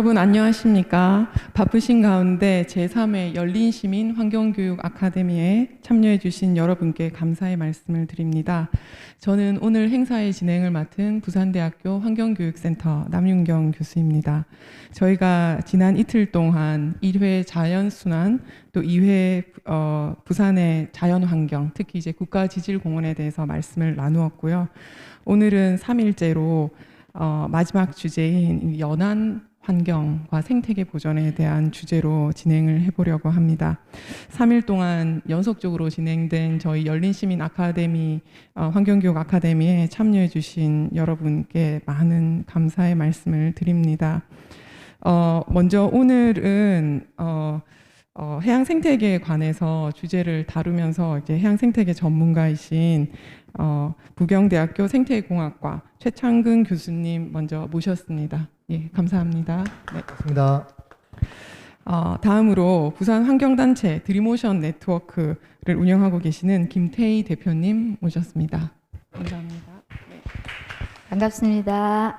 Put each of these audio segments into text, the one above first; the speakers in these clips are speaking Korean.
여러분 안녕하십니까? 바쁘신 가운데 제3회 열린시민 환경교육 아카데미에 참여해 주신 여러분께 감사의 말씀을 드립니다. 저는 오늘 행사의 진행을 맡은 부산대학교 환경교육센터 남윤경 교수입니다. 저희가 지난 이틀 동안 1회 자연순환, 또 2회 부산의 자연환경, 특히 이제 국가지질공원에 대해서 말씀을 나누었고요. 오늘은 3일째로 마지막 주제인 연안 환경과 생태계 보전에 대한 주제로 진행을 해보려고 합니다. 3일 동안 연속적으로 진행된 저희 열린시민 아카데미, 환경교육 아카데미에 참여해 주신 여러분께 많은 감사의 말씀을 드립니다. 먼저 오늘은 해양 생태계에 관해서 주제를 다루면서 이제 해양 생태계 전문가이신 부경대학교 생태공학과 최창근 교수님 먼저 모셨습니다. 예, 감사합니다. 네. 반갑습니다. 다음으로 부산 환경단체 드림오션 네트워크를 운영하고 계시는 김태희 대표님 모셨습니다. 감사합니다. 네. 반갑습니다.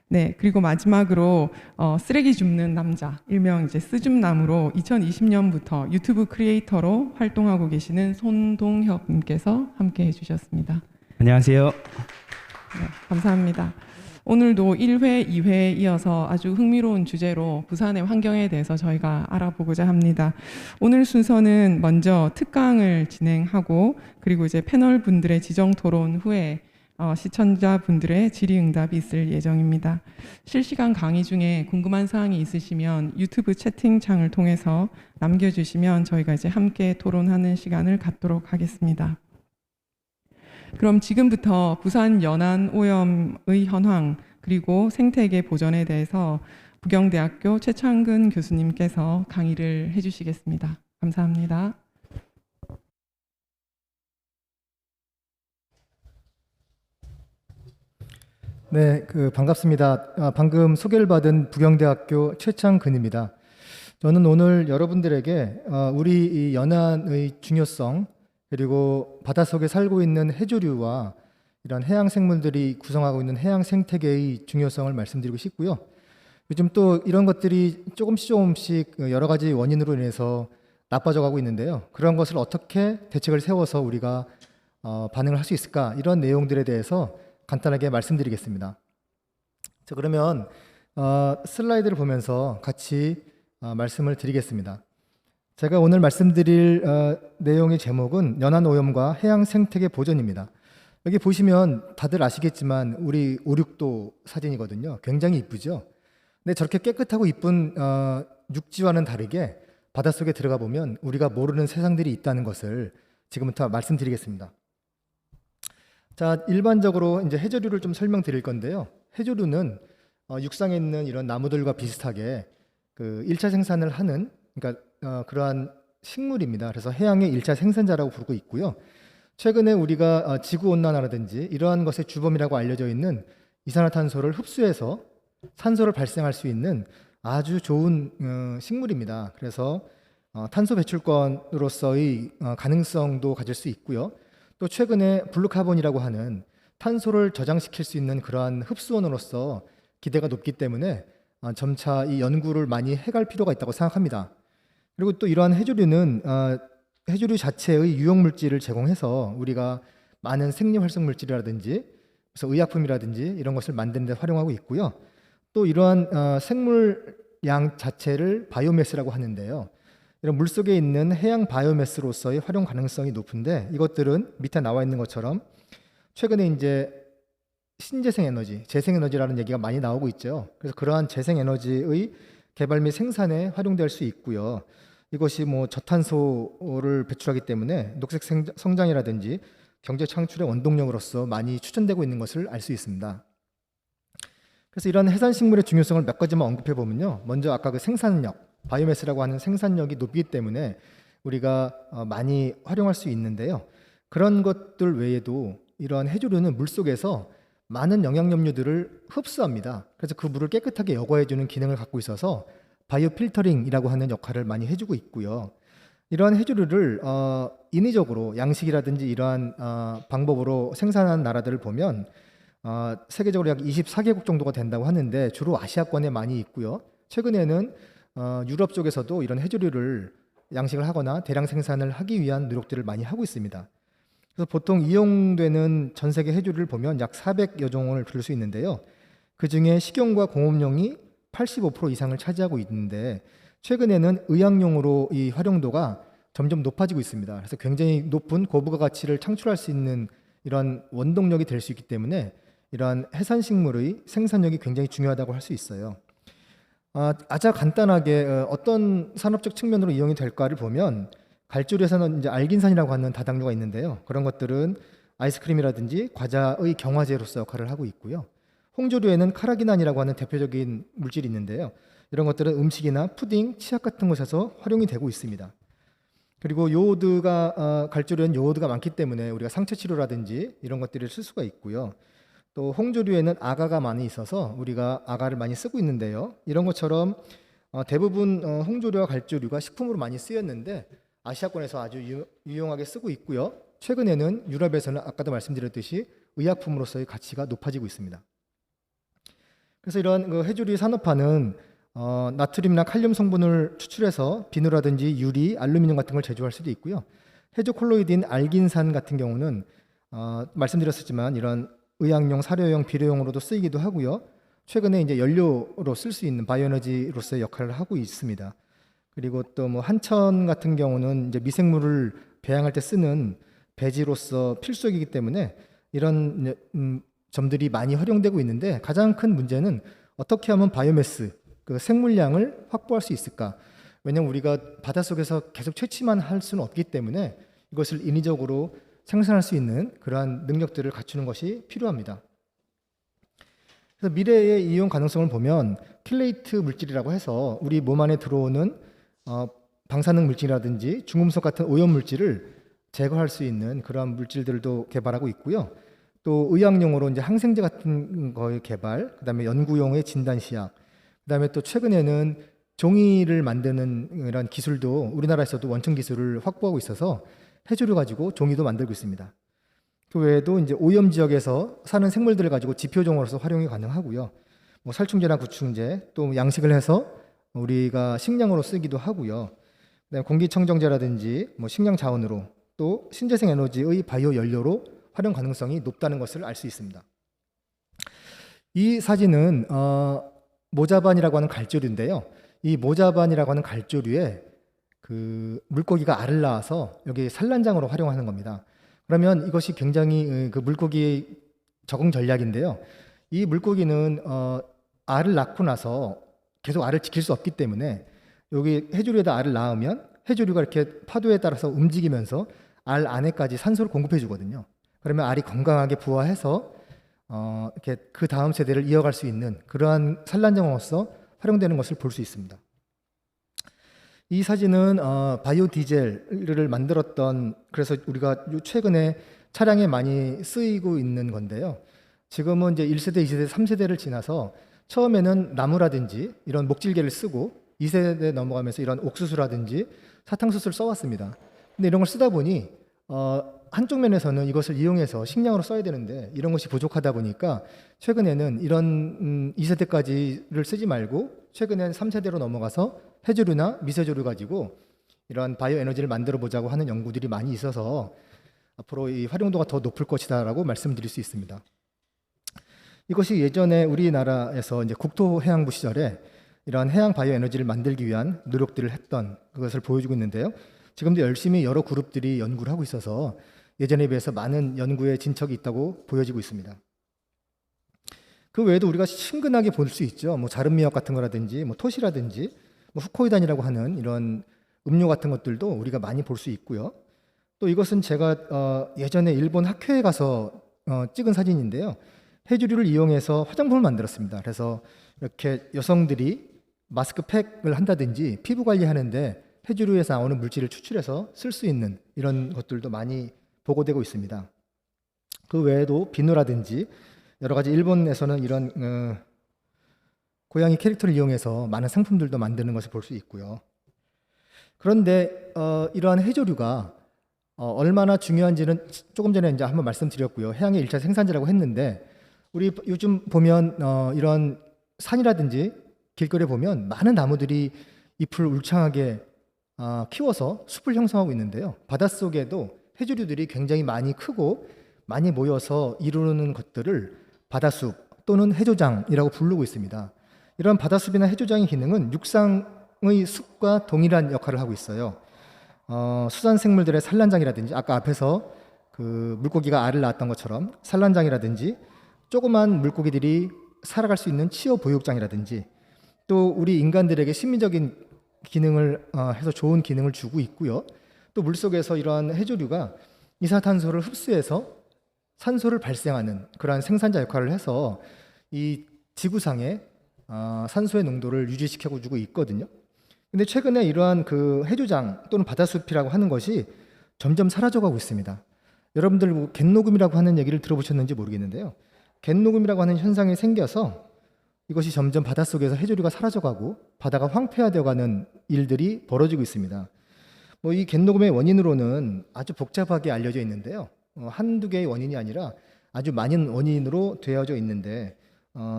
네, 그리고 마지막으로 쓰레기 줍는 남자, 일명 이제 쓰줍남으로 2020년부터 유튜브 크리에이터로 활동하고 계시는 손동혁님께서 함께 해주셨습니다. 안녕하세요. 네, 감사합니다. 오늘도 1회, 2회에 이어서 아주 흥미로운 주제로 부산의 환경에 대해서 저희가 알아보고자 합니다. 오늘 순서는 먼저 특강을 진행하고 그리고 이제 패널 분들의 지정 토론 후에 시청자분들의 질의응답이 있을 예정입니다. 실시간 강의 중에 궁금한 사항이 있으시면 유튜브 채팅창을 통해서 남겨주시면 저희가 이제 함께 토론하는 시간을 갖도록 하겠습니다. 그럼 지금부터 부산 연안 오염의 현황 그리고 생태계 보전에 대해서 부경대학교 최창근 교수님께서 강의를 해주시겠습니다. 감사합니다. 네, 반갑습니다. 방금 소개를 받은 부경대학교 최창근입니다. 저는 오늘 여러분들에게 우리 이 연안의 중요성 그리고 바닷속에 살고 있는 해조류와 이런 해양 생물들이 구성하고 있는 해양 생태계의 중요성을 말씀드리고 싶고요. 요즘 또 이런 것들이 조금씩 여러 가지 원인으로 인해서 나빠져 가고 있는데요. 그런 것을 어떻게 대책을 세워서 우리가 반응을 할 수 있을까? 이런 내용들에 대해서 간단하게 말씀드리겠습니다. 자, 그러면 슬라이드를 보면서 같이 말씀을 드리겠습니다. 제가 오늘 말씀드릴 내용의 제목은 연안오염과 해양 생태계 보전입니다. 여기 보시면 다들 아시겠지만 우리 오륙도 사진이거든요. 굉장히 이쁘죠? 근데 저렇게 깨끗하고 이쁜 육지와는 다르게 바닷속에 들어가 보면 우리가 모르는 세상들이 있다는 것을 지금부터 말씀드리겠습니다. 자, 일반적으로 이제 해조류를 좀 설명드릴 건데요. 해조류는 육상에 있는 이런 나무들과 비슷하게 그 1차 생산을 하는 그러니까 그러한 식물입니다. 그래서 해양의 1차 생산자라고 부르고 있고요. 최근에 우리가 지구온난화라든지 이러한 것의 주범이라고 알려져 있는 이산화탄소를 흡수해서 산소를 발생할 수 있는 아주 좋은 식물입니다. 그래서 탄소 배출권으로서의 가능성도 가질 수 있고요. 또 최근에 블루카본이라고 하는 탄소를 저장시킬 수 있는 그러한 흡수원으로서 기대가 높기 때문에 점차 이 연구를 많이 해갈 필요가 있다고 생각합니다. 그리고 또 이러한 해조류는 해조류 자체의 유용물질을 제공해서 우리가 많은 생리활성물질이라든지 그래서 의약품이라든지 이런 것을 만드는 데 활용하고 있고요. 또 이러한 생물양 자체를 바이오매스라고 하는데요. 이런 물속에 있는 해양 바이오매스로서의 활용 가능성이 높은데 이것들은 밑에 나와 있는 것처럼 최근에 이제 신재생 에너지, 재생 에너지라는 얘기가 많이 나오고 있죠. 그래서 그러한 재생 에너지의 개발 및 생산에 활용될 수 있고요. 이것이 뭐 저탄소를 배출하기 때문에 녹색 성장이라든지 경제 창출의 원동력으로서 많이 추천되고 있는 것을 알 수 있습니다. 그래서 이런 해산식물의 중요성을 몇 가지만 언급해 보면요. 먼저 아까 그 생산력, 바이오매스라고 하는 생산력이 높기 때문에 우리가 많이 활용할 수 있는데요. 그런 것들 외에도 이러한 해조류는 물속에서 많은 영양염류들을 흡수합니다. 그래서 그 물을 깨끗하게 여과해주는 기능을 갖고 있어서 바이오 필터링이라고 하는 역할을 많이 해주고 있고요. 이러한 해조류를 인위적으로 양식이라든지 이러한 방법으로 생산한 나라들을 보면 세계적으로 약 24개국 정도가 된다고 하는데 주로 아시아권에 많이 있고요. 최근에는 유럽 쪽에서도 이런 해조류를 양식을 하거나 대량 생산을 하기 위한 노력들을 많이 하고 있습니다. 그래서 보통 이용되는 전 세계 해조류를 보면 약 400여 종을 부를 수 있는데요. 그 중에 식용과 공업용이 85% 이상을 차지하고 있는데 최근에는 의약용으로 이 활용도가 점점 높아지고 있습니다. 그래서 굉장히 높은 고부가 가치를 창출할 수 있는 이런 원동력이 될 수 있기 때문에 이러한 해산식물의 생산력이 굉장히 중요하다고 할 수 있어요. 아주 간단하게 어떤 산업적 측면으로 이용이 될까를 보면 갈조류에서는 이제 알긴산이라고 하는 다당류가 있는데요. 그런 것들은 아이스크림이라든지 과자의 경화제로서 역할을 하고 있고요. 홍조류에는 카라기난이라고 하는 대표적인 물질이 있는데요. 이런 것들은 음식이나 푸딩, 치약 같은 곳에서 활용이 되고 있습니다. 그리고 갈조류에는 요오드가 많기 때문에 우리가 상처 치료라든지 이런 것들을 쓸 수가 있고요. 또 홍조류에는 아가가 많이 있어서 우리가 아가를 많이 쓰고 있는데요. 이런 것처럼 대부분 홍조류와 갈조류가 식품으로 많이 쓰였는데 아시아권에서 아주 유용하게 쓰고 있고요. 최근에는 유럽에서는 아까도 말씀드렸듯이 의약품으로서의 가치가 높아지고 있습니다. 그래서 이런 해조류 산업화는 나트륨이나 칼륨 성분을 추출해서 비누라든지 유리, 알루미늄 같은 걸 제조할 수도 있고요. 해조 콜로이드인 알긴산 같은 경우는 말씀드렸었지만 이런 의약용, 사료용, 비료용으로도 쓰이기도 하고요. 최근에 이제 연료로 쓸 수 있는 바이오에너지로서의 역할을 하고 있습니다. 그리고 또 뭐 한천 같은 경우는 이제 미생물을 배양할 때 쓰는 배지로서 필수적이기 때문에 이런 점들이 많이 활용되고 있는데 가장 큰 문제는 어떻게 하면 바이오매스, 그 생물량을 확보할 수 있을까? 왜냐하면 우리가 바닷속에서 계속 채취만 할 수는 없기 때문에 이것을 인위적으로 생산할 수 있는 그러한 능력들을 갖추는 것이 필요합니다. 그래서 미래의 이용 가능성을 보면 킬레이트 물질이라고 해서 우리 몸 안에 들어오는 방사능 물질이라든지 중금속 같은 오염 물질을 제거할 수 있는 그러한 물질들도 개발하고 있고요. 또 의학용으로 이제 항생제 같은 거의 개발, 그다음에 연구용의 진단시약, 그다음에 또 최근에는 종이를 만드는 이런 기술도 우리나라에서도 원천 기술을 확보하고 있어서 해조류 가지고 종이도 만들고 있습니다. 그 외에도 이제 오염 지역에서 사는 생물들을 가지고 지표종으로서 활용이 가능하고요. 뭐 살충제나 구충제, 또 양식을 해서 우리가 식량으로 쓰기도 하고요. 그다음에 공기청정제라든지 뭐 식량 자원으로 또 신재생 에너지의 바이오 연료로 활용 가능성이 높다는 것을 알 수 있습니다. 이 사진은 모자반이라고 하는 갈조류인데요. 이 모자반이라고 하는 갈조류에 그 물고기가 알을 낳아서 여기 산란장으로 활용하는 겁니다. 그러면 이것이 굉장히 그 물고기의 적응 전략인데요. 이 물고기는 알을 낳고 나서 계속 알을 지킬 수 없기 때문에 여기 해조류에다 알을 낳으면 해조류가 이렇게 파도에 따라서 움직이면서 알 안에까지 산소를 공급해 주거든요. 그러면 알이 건강하게 부화해서 이렇게 그 다음 세대를 이어갈 수 있는 그러한 산란장으로서 활용되는 것을 볼 수 있습니다. 이 사진은 바이오 디젤을 만들었던, 그래서 우리가 최근에 차량에 많이 쓰이고 있는 건데요. 지금은 이제 1세대, 2세대, 3세대를 지나서 처음에는 나무라든지 이런 목질개를 쓰고 2세대 넘어가면서 이런 옥수수라든지 사탕수수를 써왔습니다. 근데 이런 걸 쓰다 보니 한쪽 면에서는 이것을 이용해서 식량으로 써야 되는데 이런 것이 부족하다 보니까 최근에는 이런 2세대까지를 쓰지 말고 최근엔 3세대로 넘어가서 해조류나 미세조류 가지고 이런 바이오 에너지를 만들어 보자고 하는 연구들이 많이 있어서 앞으로 이 활용도가 더 높을 것이다라고 말씀드릴 수 있습니다. 이것이 예전에 우리나라에서 이제 국토해양부 시절에 이러한 해양 바이오 에너지를 만들기 위한 노력들을 했던 그것을 보여주고 있는데요. 지금도 열심히 여러 그룹들이 연구를 하고 있어서 예전에 비해서 많은 연구의 진척이 있다고 보여지고 있습니다. 그 외에도 우리가 친근하게 볼 수 있죠. 뭐 자른미역 같은 거라든지 뭐 토시라든지 뭐 후코이단이라고 하는 이런 음료 같은 것들도 우리가 많이 볼 수 있고요. 또 이것은 제가 예전에 일본 학회에 가서 찍은 사진인데요. 해조류를 이용해서 화장품을 만들었습니다. 그래서 이렇게 여성들이 마스크팩을 한다든지 피부 관리하는데 해조류에서 나오는 물질을 추출해서 쓸 수 있는 이런 것들도 많이 보고되고 있습니다. 그 외에도 비누라든지 여러 가지 일본에서는 이런 고양이 캐릭터를 이용해서 많은 상품들도 만드는 것을 볼 수 있고요. 그런데 이러한 해조류가 얼마나 중요한지는 조금 전에 이제 한번 말씀드렸고요. 해양의 1차 생산지라고 했는데 우리 요즘 보면 이런 산이라든지 길거리에 보면 많은 나무들이 잎을 울창하게 키워서 숲을 형성하고 있는데요. 바닷속에도 해조류들이 굉장히 많이 크고 많이 모여서 이루는 것들을 바다숲 또는 해조장이라고 부르고 있습니다. 이런 바다숲이나 해조장의 기능은 육상의 숲과 동일한 역할을 하고 있어요. 수산 생물들의 산란장이라든지 아까 앞에서 그 물고기가 알을 낳았던 것처럼 산란장이라든지 조그만 물고기들이 살아갈 수 있는 치어 보육장이라든지 또 우리 인간들에게 심미적인 기능을 해서 좋은 기능을 주고 있고요. 또 물속에서 이러한 해조류가 이산화탄소를 흡수해서 산소를 발생하는 그러한 생산자 역할을 해서 이 지구상의 산소의 농도를 유지시켜주고 있거든요. 근데 최근에 이러한 그 해조장 또는 바다숲이라고 하는 것이 점점 사라져가고 있습니다. 여러분들 뭐 갯녹음이라고 하는 얘기를 들어보셨는지 모르겠는데요. 갯녹음이라고 하는 현상이 생겨서 이것이 점점 바닷속에서 해조류가 사라져가고 바다가 황폐화되어가는 일들이 벌어지고 있습니다. 뭐 이 갯녹음의 원인으로는 아주 복잡하게 알려져 있는데요. 한두 개의 원인이 아니라 아주 많은 원인으로 되어져 있는데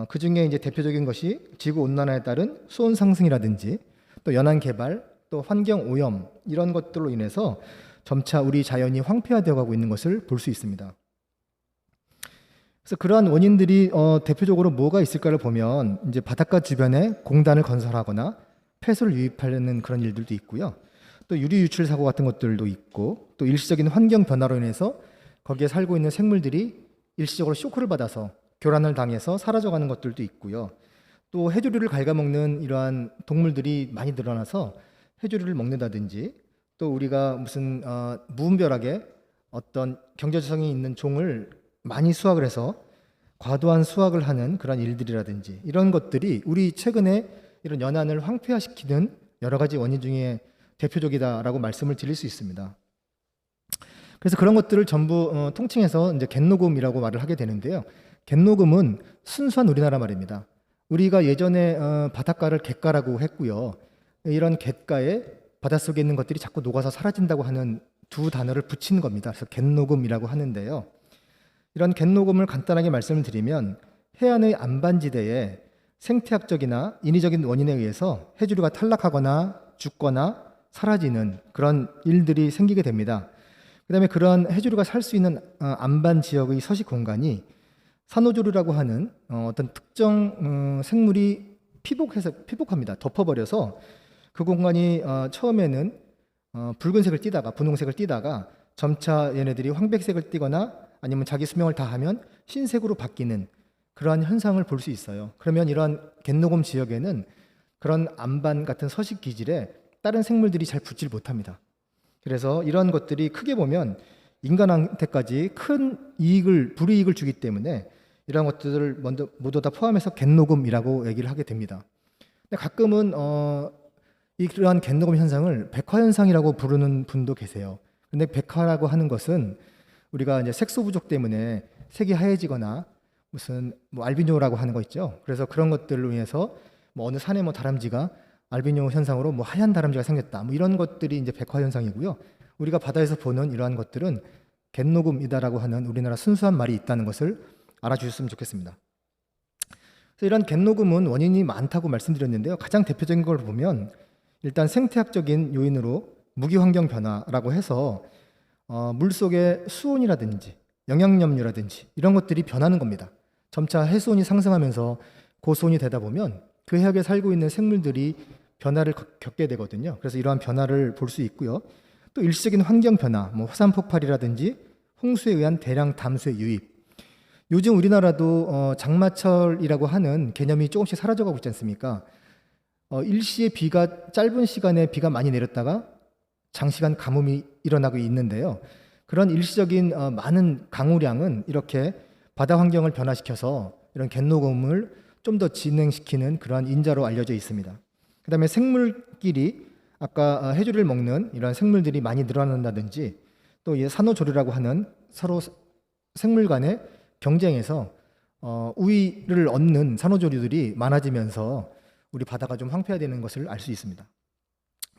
그 중에 이제 대표적인 것이 지구 온난화에 따른 수온 상승이라든지 또 연안 개발, 또 환경 오염 이런 것들로 인해서 점차 우리 자연이 황폐화되어 가고 있는 것을 볼 수 있습니다. 그래서 그러한 원인들이 대표적으로 뭐가 있을까를 보면 이제 바닷가 주변에 공단을 건설하거나 폐수를 유입하려는 그런 일들도 있고요. 또 유리 유출 사고 같은 것들도 있고 또 일시적인 환경 변화로 인해서 거기에 살고 있는 생물들이 일시적으로 쇼크를 받아서 교란을 당해서 사라져가는 것들도 있고요. 또 해조류를 갉아먹는 이러한 동물들이 많이 늘어나서 해조류를 먹는다든지 또 우리가 무슨 무분별하게 어떤 경제성이 있는 종을 많이 수확을 해서 과도한 수확을 하는 그런 일들이라든지 이런 것들이 우리 최근에 이런 연안을 황폐화시키는 여러 가지 원인 중에 대표적이다라고 말씀을 드릴 수 있습니다. 그래서 그런 것들을 전부 통칭해서 이제 갯녹음이라고 말을 하게 되는데요. 갯녹음은 순수한 우리나라 말입니다. 우리가 예전에 바닷가를 갯가라고 했고요. 이런 갯가에 바닷속에 있는 것들이 자꾸 녹아서 사라진다고 하는 두 단어를 붙이는 겁니다. 그래서 갯녹음이라고 하는데요. 이런 갯녹음을 간단하게 말씀을 드리면 해안의 안반지대에 생태학적이나 인위적인 원인에 의해서 해조류가 탈락하거나 죽거나 사라지는 그런 일들이 생기게 됩니다. 그 다음에 그런 해조류가 살 수 있는 안반 지역의 서식 공간이 산호조류라고 하는 어떤 특정 생물이 피복합니다. 덮어버려서 그 공간이 처음에는 붉은색을 띠다가 분홍색을 띠다가 점차 얘네들이 황백색을 띠거나 아니면 자기 수명을 다하면 흰색으로 바뀌는 그러한 현상을 볼 수 있어요. 그러면 이러한 갯녹음 지역에는 그런 안반 같은 서식 기질에 다른 생물들이 잘 붙질 못합니다. 그래서 이런 것들이 크게 보면 인간한테까지 큰 불이익을 주기 때문에 이런 것들을 모두 다 포함해서 갯녹음이라고 얘기를 하게 됩니다. 근데 가끔은 이러한 갯녹음 현상을 백화현상이라고 부르는 분도 계세요. 근데 백화라고 하는 것은 우리가 이제 색소 부족 때문에 색이 하얘지거나 무슨 뭐 알비뇨라고 하는 거 있죠. 그래서 그런 것들로 인해서 뭐 어느 산에 뭐 다람쥐가 알비뇨 현상으로 뭐 하얀 다람쥐가 생겼다. 뭐 이런 것들이 이제 백화 현상이고요. 우리가 바다에서 보는 이러한 것들은 갯녹음이다라고 하는 우리나라 순수한 말이 있다는 것을 알아주셨으면 좋겠습니다. 그래서 이런 갯녹음은 원인이 많다고 말씀드렸는데요. 가장 대표적인 걸 보면 일단 생태학적인 요인으로 무기환경 변화라고 해서 물속의 수온이라든지 영양염류라든지 이런 것들이 변하는 겁니다. 점차 해수온이 상승하면서 고수온이 되다 보면 그 해역에 살고 있는 생물들이 변화를 겪게 되거든요. 그래서 이러한 변화를 볼 수 있고요. 또 일시적인 환경 변화, 뭐 화산 폭발이라든지 홍수에 의한 대량 담수의 유입. 요즘 우리나라도 장마철이라고 하는 개념이 조금씩 사라져가고 있지 않습니까? 일시에 짧은 시간에 비가 많이 내렸다가 장시간 가뭄이 일어나고 있는데요. 그런 일시적인 많은 강우량은 이렇게 바다 환경을 변화시켜서 이런 갯녹음을 좀 더 진행시키는 그러한 인자로 알려져 있습니다. 그 다음에 생물끼리 아까 해조류를 먹는 이런 생물들이 많이 늘어난다든지 또 산호조류라고 하는 서로 생물 간의 경쟁에서 우위를 얻는 산호조류들이 많아지면서 우리 바다가 좀 황폐화되는 것을 알 수 있습니다.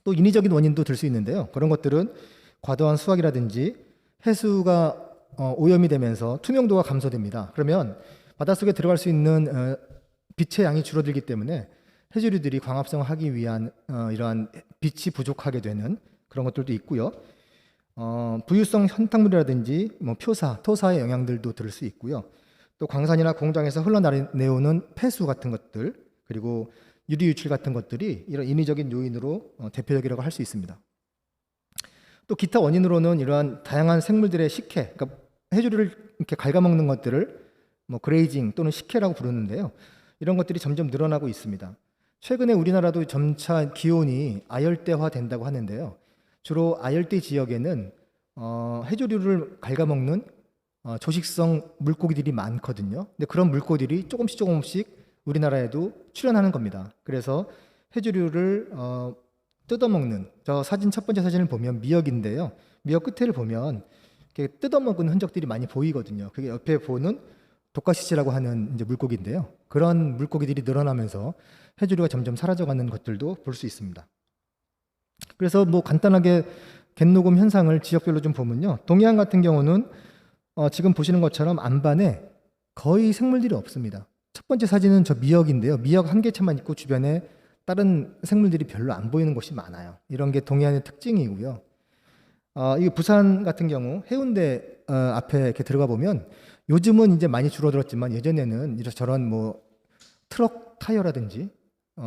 또 인위적인 원인도 들 수 있는데요. 그런 것들은 과도한 수확이라든지 해수가 오염이 되면서 투명도가 감소됩니다. 그러면 바닷속에 들어갈 수 있는 빛의 양이 줄어들기 때문에 해조류들이 광합성을 하기 위한 이러한 빛이 부족하게 되는 그런 것들도 있고요. 부유성 현탕물이라든지 뭐 표사, 토사의 영향들도 들을 수 있고요. 또 광산이나 공장에서 흘러내오는 폐수 같은 것들, 그리고 유리 유출 같은 것들이 이런 인위적인 요인으로 대표적이라고 할 수 있습니다. 또 기타 원인으로는 이러한 다양한 생물들의 식혜, 그러니까 해조류를 이렇게 갉아먹는 것들을 뭐 그레이징 또는 식혜라고 부르는데요. 이런 것들이 점점 늘어나고 있습니다. 최근에 우리나라도 점차 기온이 아열대화 된다고 하는데요. 주로 아열대 지역에는 해조류를 갉아먹는 조식성 물고기들이 많거든요. 근데 그런 물고기들이 조금씩 우리나라에도 출현하는 겁니다. 그래서 해조류를 뜯어먹는, 저 사진 첫 번째 사진을 보면 미역인데요. 미역 끝을 보면 이렇게 뜯어먹은 흔적들이 많이 보이거든요. 그게 옆에 보는 독가시치라고 하는 이제 물고기인데요. 그런 물고기들이 늘어나면서 해조류가 점점 사라져가는 것들도 볼 수 있습니다. 그래서 뭐 간단하게 갯녹음 현상을 지역별로 좀 보면요. 동해안 같은 경우는 지금 보시는 것처럼 안반에 거의 생물들이 없습니다. 첫 번째 사진은 저 미역인데요. 미역 한 개체만 있고 주변에 다른 생물들이 별로 안 보이는 곳이 많아요. 이런 게 동해안의 특징이고요. 이 부산 같은 경우 해운대 앞에 이렇게 들어가 보면 요즘은 이제 많이 줄어들었지만 예전에는 저런 뭐 트럭 타이어라든지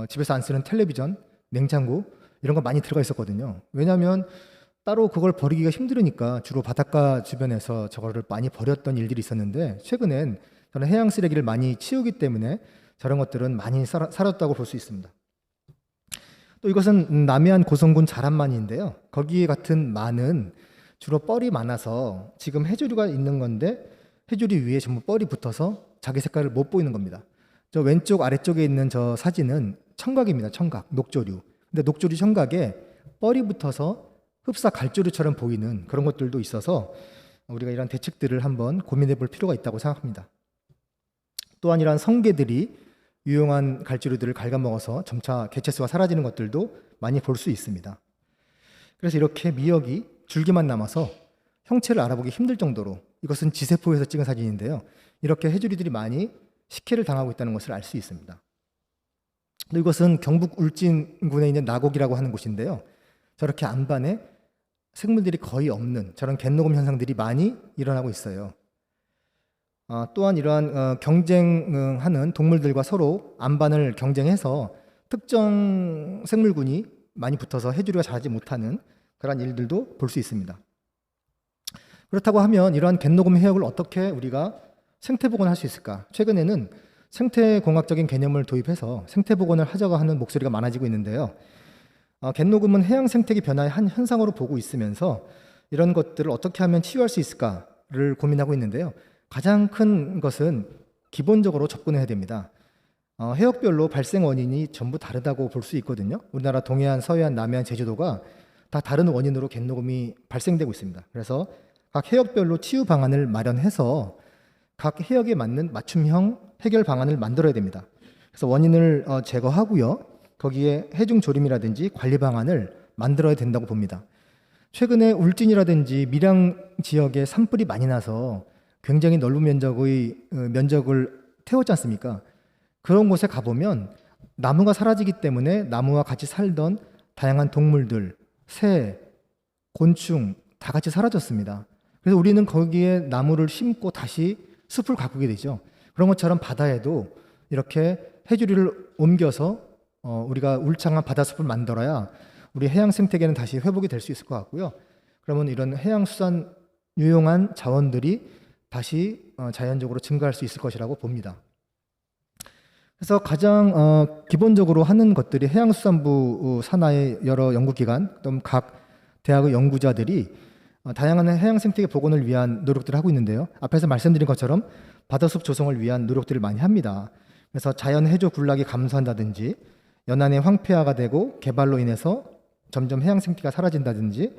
집에서 안 쓰는 텔레비전, 냉장고 이런 거 많이 들어가 있었거든요. 왜냐하면 따로 그걸 버리기가 힘들으니까 주로 바닷가 주변에서 저거를 많이 버렸던 일들이 있었는데 최근엔 저는 해양 쓰레기를 많이 치우기 때문에 저런 것들은 많이 사라졌다고 볼 수 있습니다. 또 이것은 남해안 고성군 자란만인데요. 거기에 같은 만은 주로 뻘이 많아서 지금 해조류가 있는 건데 해조류 위에 전부 뻘이 붙어서 자기 색깔을 못 보이는 겁니다. 저 왼쪽 아래쪽에 있는 저 사진은 청각입니다. 청각, 녹조류. 근데 녹조류 청각에 뻘이 붙어서 흡사 갈조류처럼 보이는 그런 것들도 있어서 우리가 이런 대책들을 한번 고민해 볼 필요가 있다고 생각합니다. 또한 이러한 성게들이 유용한 갈조류들을 갉아먹어서 점차 개체수가 사라지는 것들도 많이 볼 수 있습니다. 그래서 이렇게 미역이 줄기만 남아서 형체를 알아보기 힘들 정도로, 이것은 지세포에서 찍은 사진인데요. 이렇게 해조류들이 많이 식혜를 당하고 있다는 것을 알 수 있습니다. 또 이것은 경북 울진군에 있는 나곡이라고 하는 곳인데요. 저렇게 안반에 생물들이 거의 없는 저런 갯녹음 현상들이 많이 일어나고 있어요. 또한 이러한 경쟁하는 동물들과 서로 안반을 경쟁해서 특정 생물군이 많이 붙어서 해조류가 자라지 못하는 그런 일들도 볼 수 있습니다. 그렇다고 하면 이러한 갯녹음 해역을 어떻게 우리가 생태복원할 수 있을까? 최근에는 생태공학적인 개념을 도입해서 생태복원을 하자고 하는 목소리가 많아지고 있는데요. 갯녹음은 해양 생태계 변화의 한 현상으로 보고 있으면서 이런 것들을 어떻게 하면 치유할 수 있을까를 고민하고 있는데요. 가장 큰 것은 기본적으로 접근해야 됩니다. 해역별로 발생 원인이 전부 다르다고 볼 수 있거든요. 우리나라 동해안, 서해안, 남해안, 제주도가 다 다른 원인으로 갯녹음이 발생되고 있습니다. 그래서 각 해역별로 치유 방안을 마련해서 각 해역에 맞는 맞춤형 해결 방안을 만들어야 됩니다. 그래서 원인을 제거하고요. 거기에 해중 조림이라든지 관리 방안을 만들어야 된다고 봅니다. 최근에 울진이라든지 밀양 지역에 산불이 많이 나서 굉장히 넓은 면적을 태웠지 않습니까? 그런 곳에 가보면 나무가 사라지기 때문에 나무와 같이 살던 다양한 동물들, 새, 곤충 다 같이 사라졌습니다. 그래서 우리는 거기에 나무를 심고 다시 숲을 가꾸게 되죠. 그런 것처럼 바다에도 이렇게 해조류를 옮겨서 우리가 울창한 바다숲을 만들어야 우리 해양 생태계는 다시 회복이 될 수 있을 것 같고요. 그러면 이런 해양수산 유용한 자원들이 다시 자연적으로 증가할 수 있을 것이라고 봅니다. 그래서 가장 기본적으로 하는 것들이 해양수산부 산하의 여러 연구기관, 또 각 대학의 연구자들이 다양한 해양 생태계 복원을 위한 노력들을 하고 있는데요. 앞에서 말씀드린 것처럼 바다숲 조성을 위한 노력들을 많이 합니다. 그래서 자연 해조 군락이 감소한다든지 연안의 황폐화가 되고 개발로 인해서 점점 해양 생태계가 사라진다든지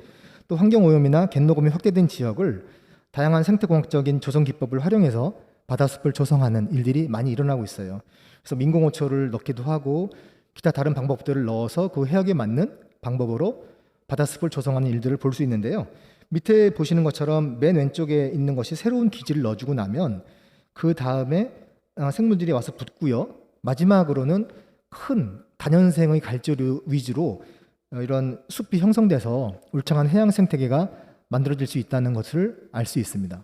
또 환경오염이나 갯녹음이 확대된 지역을 다양한 생태공학적인 조성 기법을 활용해서 바다숲을 조성하는 일들이 많이 일어나고 있어요. 그래서 민공호초를 넣기도 하고 기타 다른 방법들을 넣어서 그 해역에 맞는 방법으로 바다숲을 조성하는 일들을 볼 수 있는데요. 밑에 보시는 것처럼 맨 왼쪽에 있는 것이 새로운 기지를 넣어주고 나면 그 다음에 생물들이 와서 붙고요. 마지막으로는 큰 다년생의 갈조류 위주로 이런 숲이 형성돼서 울창한 해양 생태계가 만들어질 수 있다는 것을 알 수 있습니다.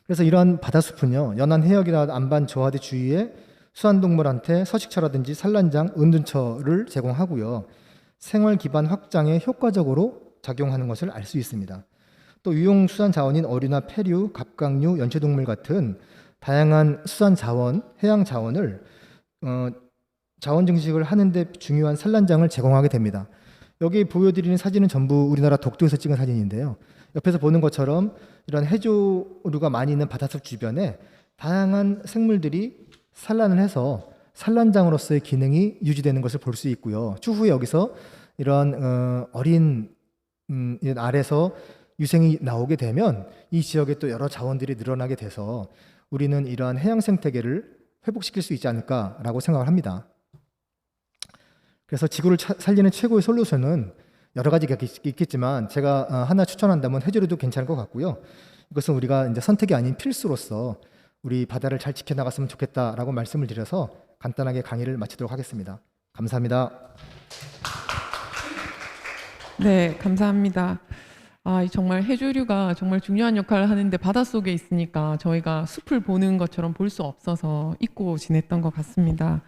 그래서 이러한 바다숲은요, 연안 해역이나 안반 저하대 주위에 수산동물한테 서식처라든지 산란장, 은둔처를 제공하고요. 생활 기반 확장에 효과적으로 작용하는 것을 알 수 있습니다. 또 유용 수산 자원인 어류나 폐류, 갑각류, 연체동물 같은 다양한 수산 자원, 해양 자원을 자원 증식을 하는데 중요한 산란장을 제공하게 됩니다. 여기 보여드리는 사진은 전부 우리나라 독도에서 찍은 사진인데요. 옆에서 보는 것처럼 이런 해조류가 많이 있는 바다숲 주변에 다양한 생물들이 산란을 해서 산란장으로서의 기능이 유지되는 것을 볼 수 있고요. 추후에 여기서 이런 어린 알에서 유생이 나오게 되면 이 지역에 또 여러 자원들이 늘어나게 돼서 우리는 이러한 해양 생태계를 회복시킬 수 있지 않을까라고 생각을 합니다. 그래서 지구를 살리는 최고의 솔루션은 여러 가지가 있겠지만 제가 하나 추천한다면 해조류도 괜찮을 것 같고요. 이것은 우리가 이제 선택이 아닌 필수로서 우리 바다를 잘 지켜나갔으면 좋겠다라고 말씀을 드려서 간단하게 강의를 마치도록 하겠습니다. 감사합니다. 네, 감사합니다. 정말 해조류가 정말 중요한 역할을 하는데 바닷속에 있으니까 저희가 숲을 보는 것처럼 볼 수 없어서 잊고 지냈던 것 같습니다.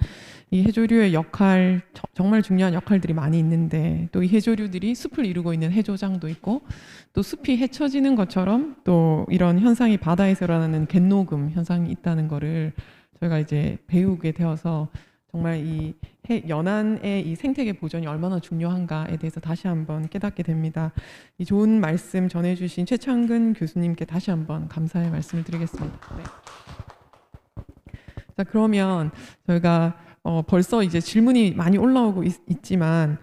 이 해조류의 역할, 정말 중요한 역할들이 많이 있는데 또 이 해조류들이 숲을 이루고 있는 해조장도 있고 또 숲이 헤쳐지는 것처럼 또 이런 현상이 바다에서 일어나는 갯녹음 현상이 있다는 거를 저희가 이제 배우게 되어서 정말 이 연안의 이 생태계 보존이 얼마나 중요한가에 대해서 다시 한번 깨닫게 됩니다. 이 좋은 말씀 전해주신 최창근 교수님께 다시 한번 감사의 말씀을 드리겠습니다. 네. 자, 그러면 저희가 벌써 이제 질문이 많이 올라오고 있지만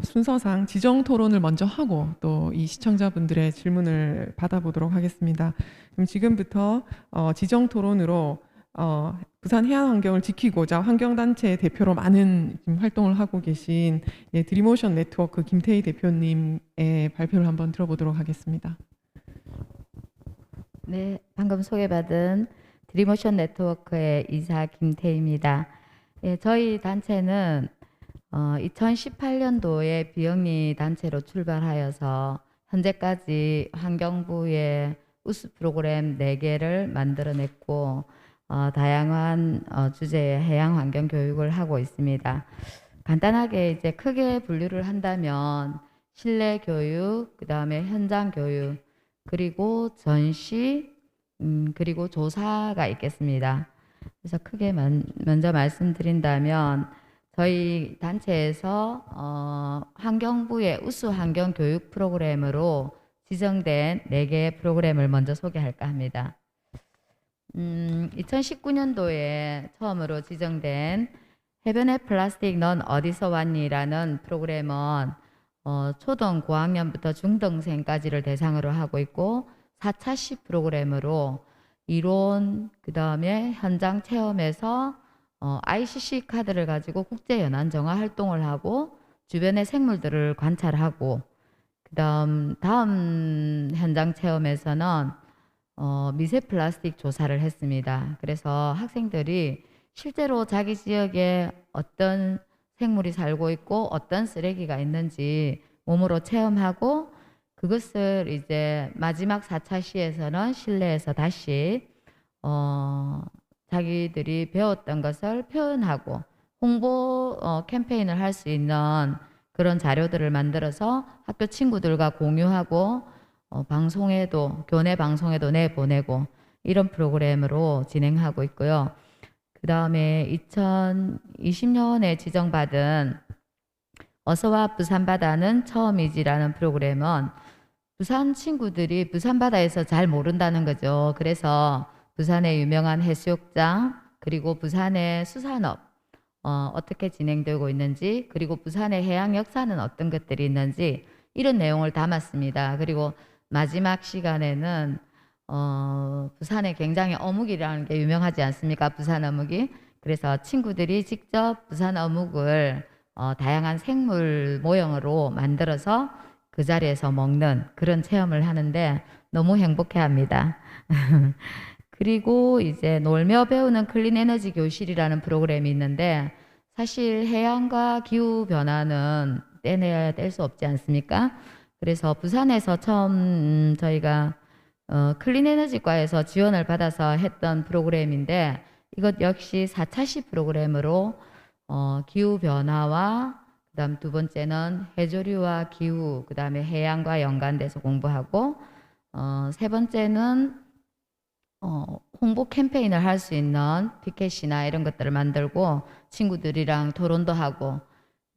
순서상 지정 토론을 먼저 하고 또 이 시청자분들의 질문을 받아보도록 하겠습니다. 그럼 지금부터 지정 토론으로 부산 해안 환경을 지키고자 환경단체 대표로 많은 활동을 하고 계신 드림오션 네트워크 김태희 대표님의 발표를 한번 들어보도록 하겠습니다. 네, 방금 소개받은 드림오션 네트워크의 이사 김태희입니다. 예, 저희 단체는 2018년도에 비영리 단체로 출발하여서 현재까지 환경부의 우수 프로그램 4개를 만들어냈고 다양한 주제의 해양 환경 교육을 하고 있습니다. 간단하게 이제 크게 분류를 한다면 실내 교육, 그 다음에 현장 교육, 그리고 전시, 그리고 조사가 있겠습니다. 그래서 크게 먼저 말씀드린다면 저희 단체에서 환경부의 우수 환경 교육 프로그램으로 지정된 4개의 프로그램을 먼저 소개할까 합니다. 2019년도에 처음으로 지정된 해변의 플라스틱 넌 어디서 왔니라는 프로그램은 초등 고학년부터 중등생까지를 대상으로 하고 있고 4차시 프로그램으로 이론 그 다음에 현장 체험에서 ICC 카드를 가지고 국제연안 정화 활동을 하고 주변의 생물들을 관찰하고 다음 현장 체험에서는 미세 플라스틱 조사를 했습니다. 그래서 학생들이 실제로 자기 지역에 어떤 생물이 살고 있고 어떤 쓰레기가 있는지 몸으로 체험하고 그것을 이제 마지막 4차 시에서는 실내에서 다시 자기들이 배웠던 것을 표현하고 홍보 캠페인을 할 수 있는 그런 자료들을 만들어서 학교 친구들과 공유하고 방송에도 교내 방송에도 내보내고 이런 프로그램으로 진행하고 있고요. 그 다음에 2020년에 지정받은 어서와 부산바다는 처음이지라는 프로그램은 부산 친구들이 부산바다에서 잘 모른다는 거죠. 그래서 부산의 유명한 해수욕장 그리고 부산의 수산업 어떻게 진행되고 있는지 그리고 부산의 해양 역사는 어떤 것들이 있는지 이런 내용을 담았습니다. 그리고 마지막 시간에는 부산에 굉장히 어묵이라는 게 유명하지 않습니까? 부산 어묵이. 그래서 친구들이 직접 부산 어묵을 다양한 생물 모형으로 만들어서 그 자리에서 먹는 그런 체험을 하는데 너무 행복해합니다. 그리고 이제 놀며 배우는 클린 에너지 교실이라는 프로그램이 있는데 사실 해양과 기후 변화는 떼내야 뗄 수 없지 않습니까? 그래서 부산에서 처음 저희가 클린 에너지과에서 지원을 받아서 했던 프로그램인데 이것 역시 4차시 프로그램으로 기후 변화와 그다음 두 번째는 해조류와 기후, 그다음에 해양과 연관돼서 공부하고 세 번째는 홍보 캠페인을 할 수 있는 피켓이나 이런 것들을 만들고 친구들이랑 토론도 하고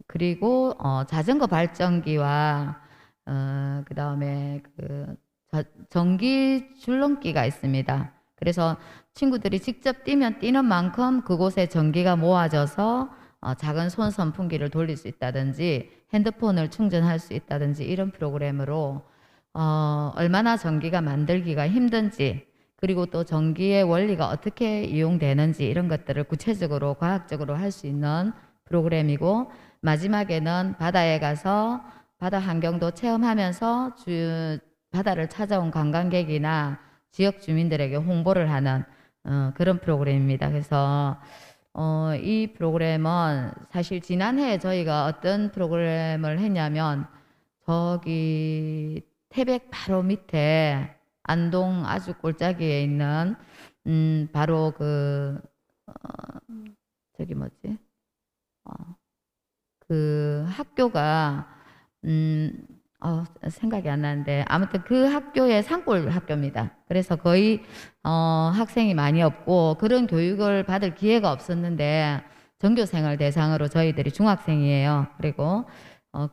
그리고 자전거 발전기와 그다음에 전기 줄넘기가 있습니다. 그래서 친구들이 직접 뛰면 뛰는 만큼 그곳에 전기가 모아져서 작은 손 선풍기를 돌릴 수 있다든지 핸드폰을 충전할 수 있다든지 이런 프로그램으로 얼마나 전기가 만들기가 힘든지 그리고 또 전기의 원리가 어떻게 이용되는지 이런 것들을 구체적으로 과학적으로 할 수 있는 프로그램이고 마지막에는 바다에 가서 바다 환경도 체험하면서 바다를 찾아온 관광객이나 지역 주민들에게 홍보를 하는 그런 프로그램입니다. 그래서 이 프로그램은 사실 지난해에 저희가 어떤 프로그램을 했냐면 저기 태백 바로 밑에 안동 아주 골짜기에 있는 바로 저기 뭐지? 그 학교가 생각이 안 나는데 아무튼 그 학교의 산골 학교입니다. 그래서 거의 학생이 많이 없고 그런 교육을 받을 기회가 없었는데 전교생을 대상으로 저희들이 중학생이에요. 그리고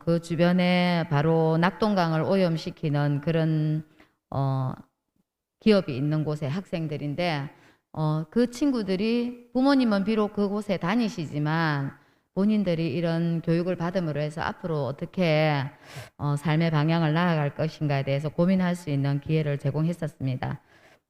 그 주변에 바로 낙동강을 오염시키는 그런 기업이 있는 곳의 학생들인데 그 친구들이 부모님은 비록 그곳에 다니시지만 본인들이 이런 교육을 받음으로 해서 앞으로 어떻게 삶의 방향을 나아갈 것인가에 대해서 고민할 수 있는 기회를 제공했었습니다.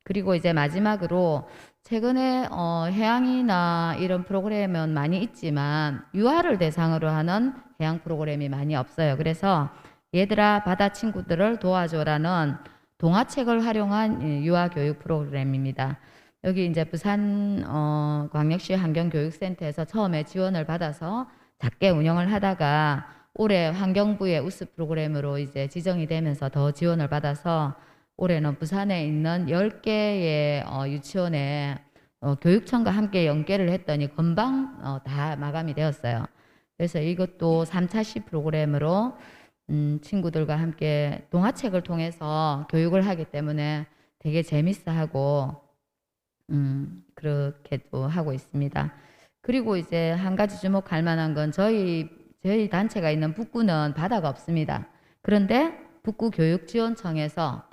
그리고 이제 마지막으로 최근에 해양이나 이런 프로그램은 많이 있지만 유아를 대상으로 하는 해양 프로그램이 많이 없어요. 그래서 얘들아 바다 친구들을 도와줘라는 동화책을 활용한 유아 교육 프로그램입니다. 여기 이제 부산 광역시 환경교육센터에서 처음에 지원을 받아서 작게 운영을 하다가 올해 환경부의 우수 프로그램으로 이제 지정이 되면서 더 지원을 받아서 올해는 부산에 있는 10개의 유치원에 교육청과 함께 연계를 했더니 금방 다 마감이 되었어요. 그래서 이것도 3차시 프로그램으로 친구들과 함께 동화책을 통해서 교육을 하기 때문에 되게 재밌어하고 그렇게도 하고 있습니다. 그리고 이제 한 가지 주목할 만한 건 저희 단체가 있는 북구는 바다가 없습니다. 그런데 북부교육지원청에서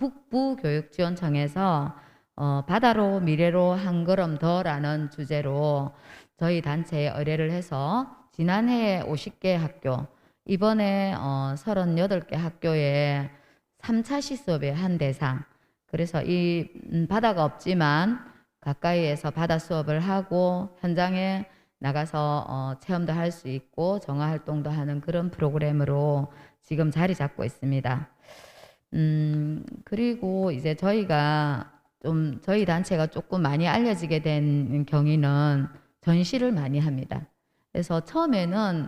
바다로 미래로 한 걸음 더라는 주제로 저희 단체에 의뢰를 해서 지난해에 50개 학교, 이번에 38개 학교에 3차시 수업의 한 대상, 그래서 이 바다가 없지만 가까이에서 바다 수업을 하고 현장에 나가서 체험도 할 수 있고 정화 활동도 하는 그런 프로그램으로 지금 자리 잡고 있습니다. 그리고 이제 저희 단체가 조금 많이 알려지게 된 경위는 전시를 많이 합니다. 그래서 처음에는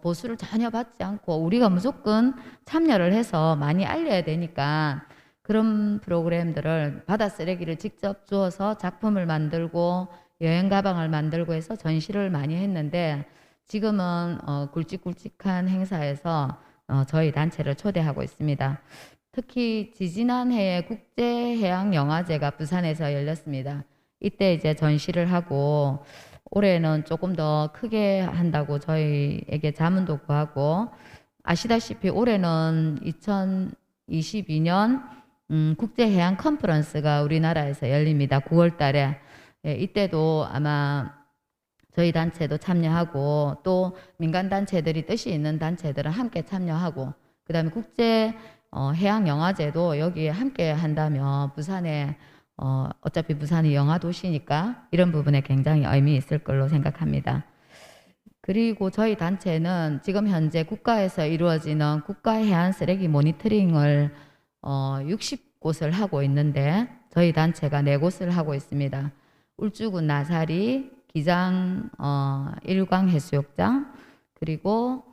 보수를 전혀 받지 않고 우리가 무조건 참여를 해서 많이 알려야 되니까 그런 프로그램들을 바다 쓰레기를 직접 주워서 작품을 만들고 여행 가방을 만들고 해서 전시를 많이 했는데 지금은 굵직굵직한 행사에서 저희 단체를 초대하고 있습니다. 특히 지지난해에 국제해양영화제가 부산에서 열렸습니다. 이때 이제 전시를 하고 올해는 조금 더 크게 한다고 저희에게 자문도 구하고 아시다시피 올해는 2022년 국제해양 컨퍼런스가 우리나라에서 열립니다. 9월 달에. 예, 이때도 아마 저희 단체도 참여하고 또 민간단체들이 뜻이 있는 단체들은 함께 참여하고 그 다음에 국제해양영화제도 여기에 함께 한다면 부산에 어차피 부산이 영화도시니까 이런 부분에 굉장히 의미 있을 걸로 생각합니다. 그리고 저희 단체는 지금 현재 국가에서 이루어지는 국가해안 쓰레기 모니터링을 곳을 하고 있는데 저희 단체가 4곳을 하고 있습니다. 울주군 나사리, 기장 일광해수욕장, 그리고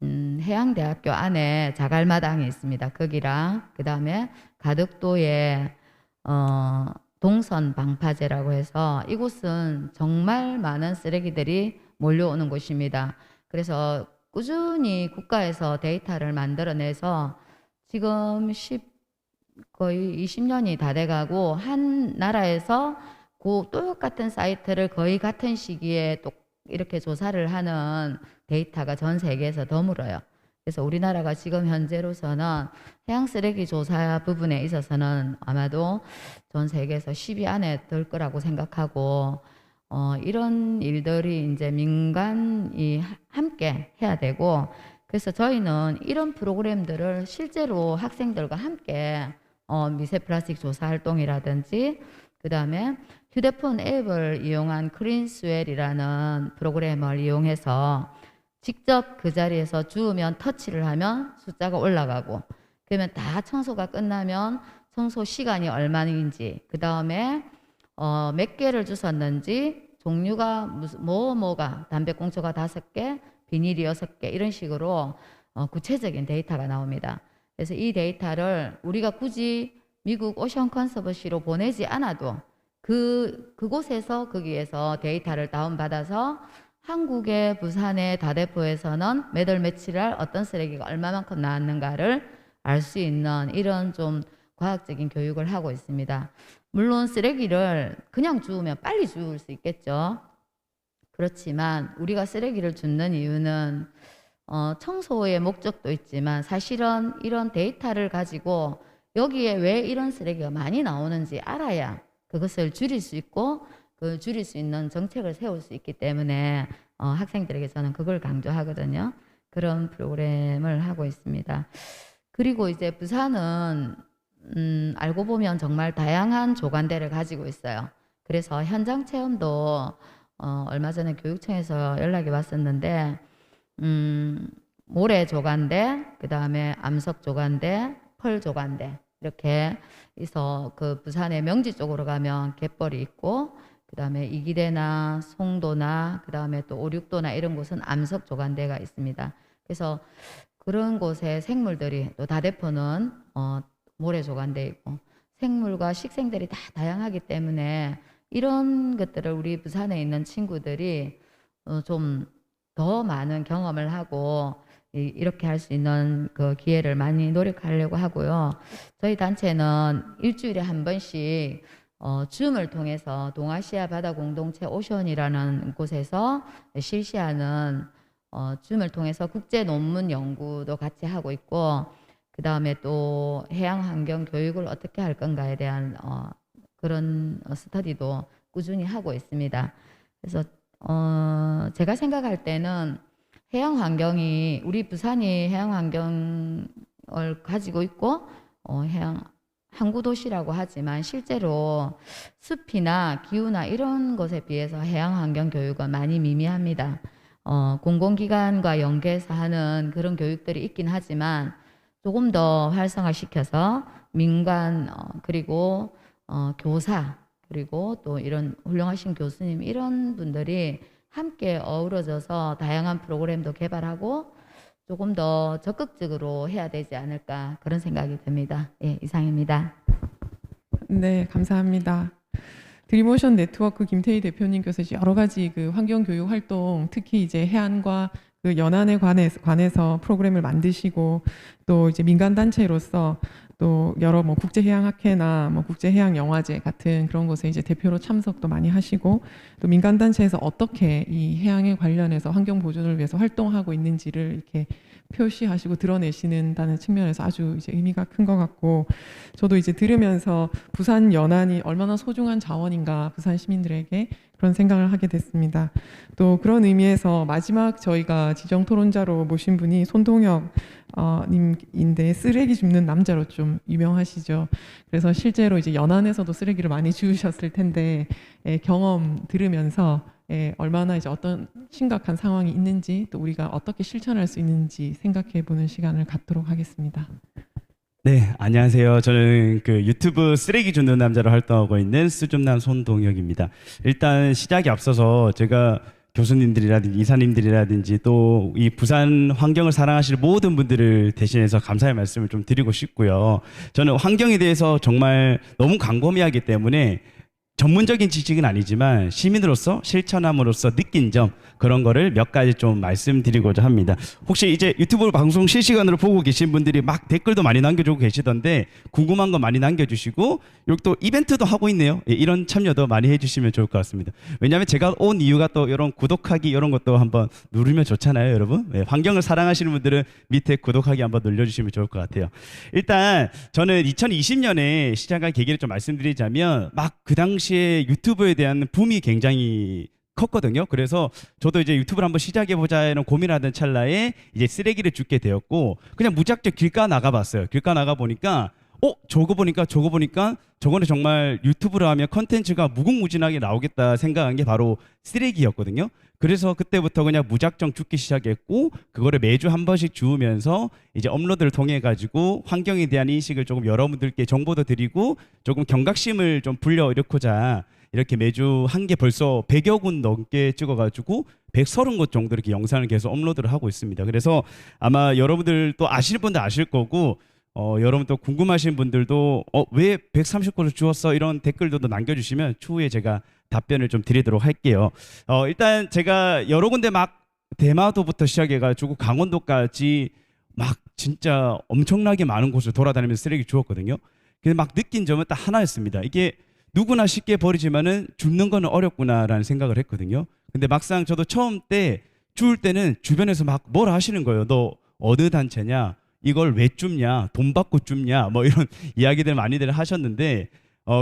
해양대학교 안에 자갈마당이 있습니다. 거기랑 그 다음에 가덕도에 동선 방파제라고 해서 이곳은 정말 많은 쓰레기들이 몰려오는 곳입니다. 그래서 꾸준히 국가에서 데이터를 만들어내서 지금 거의 20년이 다 돼가고 한 나라에서 그 똑같은 사이트를 거의 같은 시기에 또 이렇게 조사를 하는 데이터가 전 세계에서 드물어요. 그래서 우리나라가 지금 현재로서는 해양 쓰레기 조사 부분에 있어서는 아마도 전 세계에서 10위 안에 들 거라고 생각하고 이런 일들이 이제 민간이 함께 해야 되고, 그래서 저희는 이런 프로그램들을 실제로 학생들과 함께 미세 플라스틱 조사 활동이라든지 그 다음에 휴대폰 앱을 이용한 클린스웰이라는 프로그램을 이용해서 직접 그 자리에서 주우면 터치를 하면 숫자가 올라가고, 그러면 다 청소가 끝나면 청소 시간이 얼마인지, 그 다음에 몇 개를 주웠는지, 종류가 뭐가 담배꽁초가 5개, 비닐이 6개 이런 식으로 구체적인 데이터가 나옵니다. 그래서 이 데이터를 우리가 굳이 미국 오션 컨서버시로 보내지 않아도 그곳에서 거기에서 데이터를 다운받아서 한국의 부산의 다대포에서는 몇 월 며칠 날 어떤 쓰레기가 얼마만큼 나왔는가를 알 수 있는 이런 좀 과학적인 교육을 하고 있습니다. 물론 쓰레기를 그냥 주우면 빨리 주울 수 있겠죠. 그렇지만 우리가 쓰레기를 줍는 이유는 청소의 목적도 있지만 사실은 이런 데이터를 가지고 여기에 왜 이런 쓰레기가 많이 나오는지 알아야 그것을 줄일 수 있고 그 줄일 수 있는 정책을 세울 수 있기 때문에 학생들에게 저는 그걸 강조하거든요. 그런 프로그램을 하고 있습니다. 그리고 이제 부산은 알고 보면 정말 다양한 조간대를 가지고 있어요. 그래서 현장 체험도 얼마 전에 교육청에서 연락이 왔었는데 모래 조간대, 그 다음에 암석 조간대, 펄 조간대 이렇게 해서 그 부산의 명지 쪽으로 가면 갯벌이 있고, 그 다음에 이기대나 송도나 그 다음에 또 오륙도나 이런 곳은 암석 조간대가 있습니다. 그래서 그런 곳에 생물들이, 또 다대포는 모래 조간대 있고 생물과 식생들이 다 다양하기 때문에 이런 것들을 우리 부산에 있는 친구들이 좀 더 많은 경험을 하고 이렇게 할 수 있는 그 기회를 많이 노력하려고 하고요. 저희 단체는 일주일에 한 번씩 줌을 통해서 동아시아 바다 공동체 오션이라는 곳에서 실시하는 줌을 통해서 국제 논문 연구도 같이 하고 있고, 그 다음에 또 해양 환경 교육을 어떻게 할 건가에 대한 그런 스터디도 꾸준히 하고 있습니다. 그래서 제가 생각할 때는 해양 환경이, 우리 부산이 해양 환경을 가지고 있고 해양 항구 도시라고 하지만 실제로 숲이나 기후나 이런 것에 비해서 해양 환경 교육은 많이 미미합니다. 공공기관과 연계해서 하는 그런 교육들이 있긴 하지만 조금 더 활성화시켜서 민간 그리고 교사, 그리고 또 이런 훌륭하신 교수님 이런 분들이 함께 어우러져서 다양한 프로그램도 개발하고 조금 더 적극적으로 해야 되지 않을까, 그런 생각이 듭니다. 예, 이상입니다. 네, 감사합니다. 드림오션 네트워크 김태희 대표님께서 이제 여러 가지 그 환경교육 활동, 특히 이제 해안과 그 연안에 관해서 프로그램을 만드시고, 또 이제 민간단체로서 또 여러 뭐 국제해양학회나 뭐 국제해양영화제 같은 그런 곳에 이제 대표로 참석도 많이 하시고, 또 민간단체에서 어떻게 이 해양에 관련해서 환경 보존을 위해서 활동하고 있는지를 이렇게 표시하시고 드러내시는다는 측면에서 아주 이제 의미가 큰 것 같고, 저도 이제 들으면서 부산 연안이 얼마나 소중한 자원인가 부산 시민들에게 그런 생각을 하게 됐습니다. 또 그런 의미에서 마지막 저희가 지정 토론자로 모신 분이 손동혁 님인데 쓰레기 줍는 남자로 좀 유명하시죠. 그래서 실제로 이제 연안에서도 쓰레기를 많이 주우셨을 텐데 경험 들으면서 얼마나 이제 어떤 심각한 상황이 있는지, 또 우리가 어떻게 실천할 수 있는지 생각해 보는 시간을 갖도록 하겠습니다. 네, 안녕하세요. 저는 그 유튜브 쓰레기 줍는 남자로 활동하고 있는 수줍남 손동혁입니다. 일단 시작에 앞서서 제가 교수님들이라든지 이사님들이라든지 또 이 부산 환경을 사랑하시는 모든 분들을 대신해서 감사의 말씀을 좀 드리고 싶고요. 저는 환경에 대해서 정말 너무 광범위하기 때문에 전문적인 지식은 아니지만 시민으로서 실천함으로써 느낀 점 그런 거를 몇 가지 좀 말씀드리고자 합니다. 혹시 이제 유튜브 방송 실시간으로 보고 계신 분들이 막 댓글도 많이 남겨주고 계시던데 궁금한 거 많이 남겨주시고 여기 또 이벤트도 하고 있네요. 예, 이런 참여도 많이 해주시면 좋을 것 같습니다. 왜냐하면 제가 온 이유가 또 이런 구독하기 이런 것도 한번 누르면 좋잖아요, 여러분. 예, 환경을 사랑하시는 분들은 밑에 구독하기 한번 눌러주시면 좋을 것 같아요. 일단 저는 2020년에 시작한 계기를 좀 말씀드리자면 막 그 당시에 유튜브에 대한 붐이 굉장히 컸거든요. 그래서 저도 이제 유튜브를 한번 시작해보자 이런 고민하던 찰나에 이제 쓰레기를 줍게 되었고 그냥 무작정 길가 나가봤어요. 길가 나가보니까 저거 보니까 저거는 정말 유튜브를 하면 컨텐츠가 무궁무진하게 나오겠다 생각한 게 바로 쓰레기였거든요. 그래서 그때부터 그냥 무작정 줍기 시작했고 그거를 매주 한 번씩 주우면서 이제 업로드를 통해 가지고 환경에 대한 인식을 조금 여러분들께 정보도 드리고 조금 경각심을 좀 불러일으키자 이렇게 매주 한 개 벌써 100여 군 넘게 찍어가지고 130곳 정도 이렇게 영상을 계속 업로드를 하고 있습니다. 그래서 아마 여러분들도 아시는 분들 아실 거고 여러분 또 궁금하신 분들도 왜 130곳을 주었어 이런 댓글도 남겨주시면 추후에 제가 답변을 좀 드리도록 할게요. 일단 제가 여러 군데 막 대마도부터 시작해가지고 강원도까지 막 진짜 엄청나게 많은 곳을 돌아다니면서 쓰레기 주웠거든요. 근데 막 느낀 점은 딱 하나였습니다. 이게 누구나 쉽게 버리지만은 줍는 거는 어렵구나라는 생각을 했거든요. 근데 막상 저도 처음 때 주울 때는 주변에서 막 뭐라 하시는 거예요. 너 어느 단체냐? 이걸 왜 줍냐? 돈 받고 줍냐? 뭐 이런 이야기들 많이들 하셨는데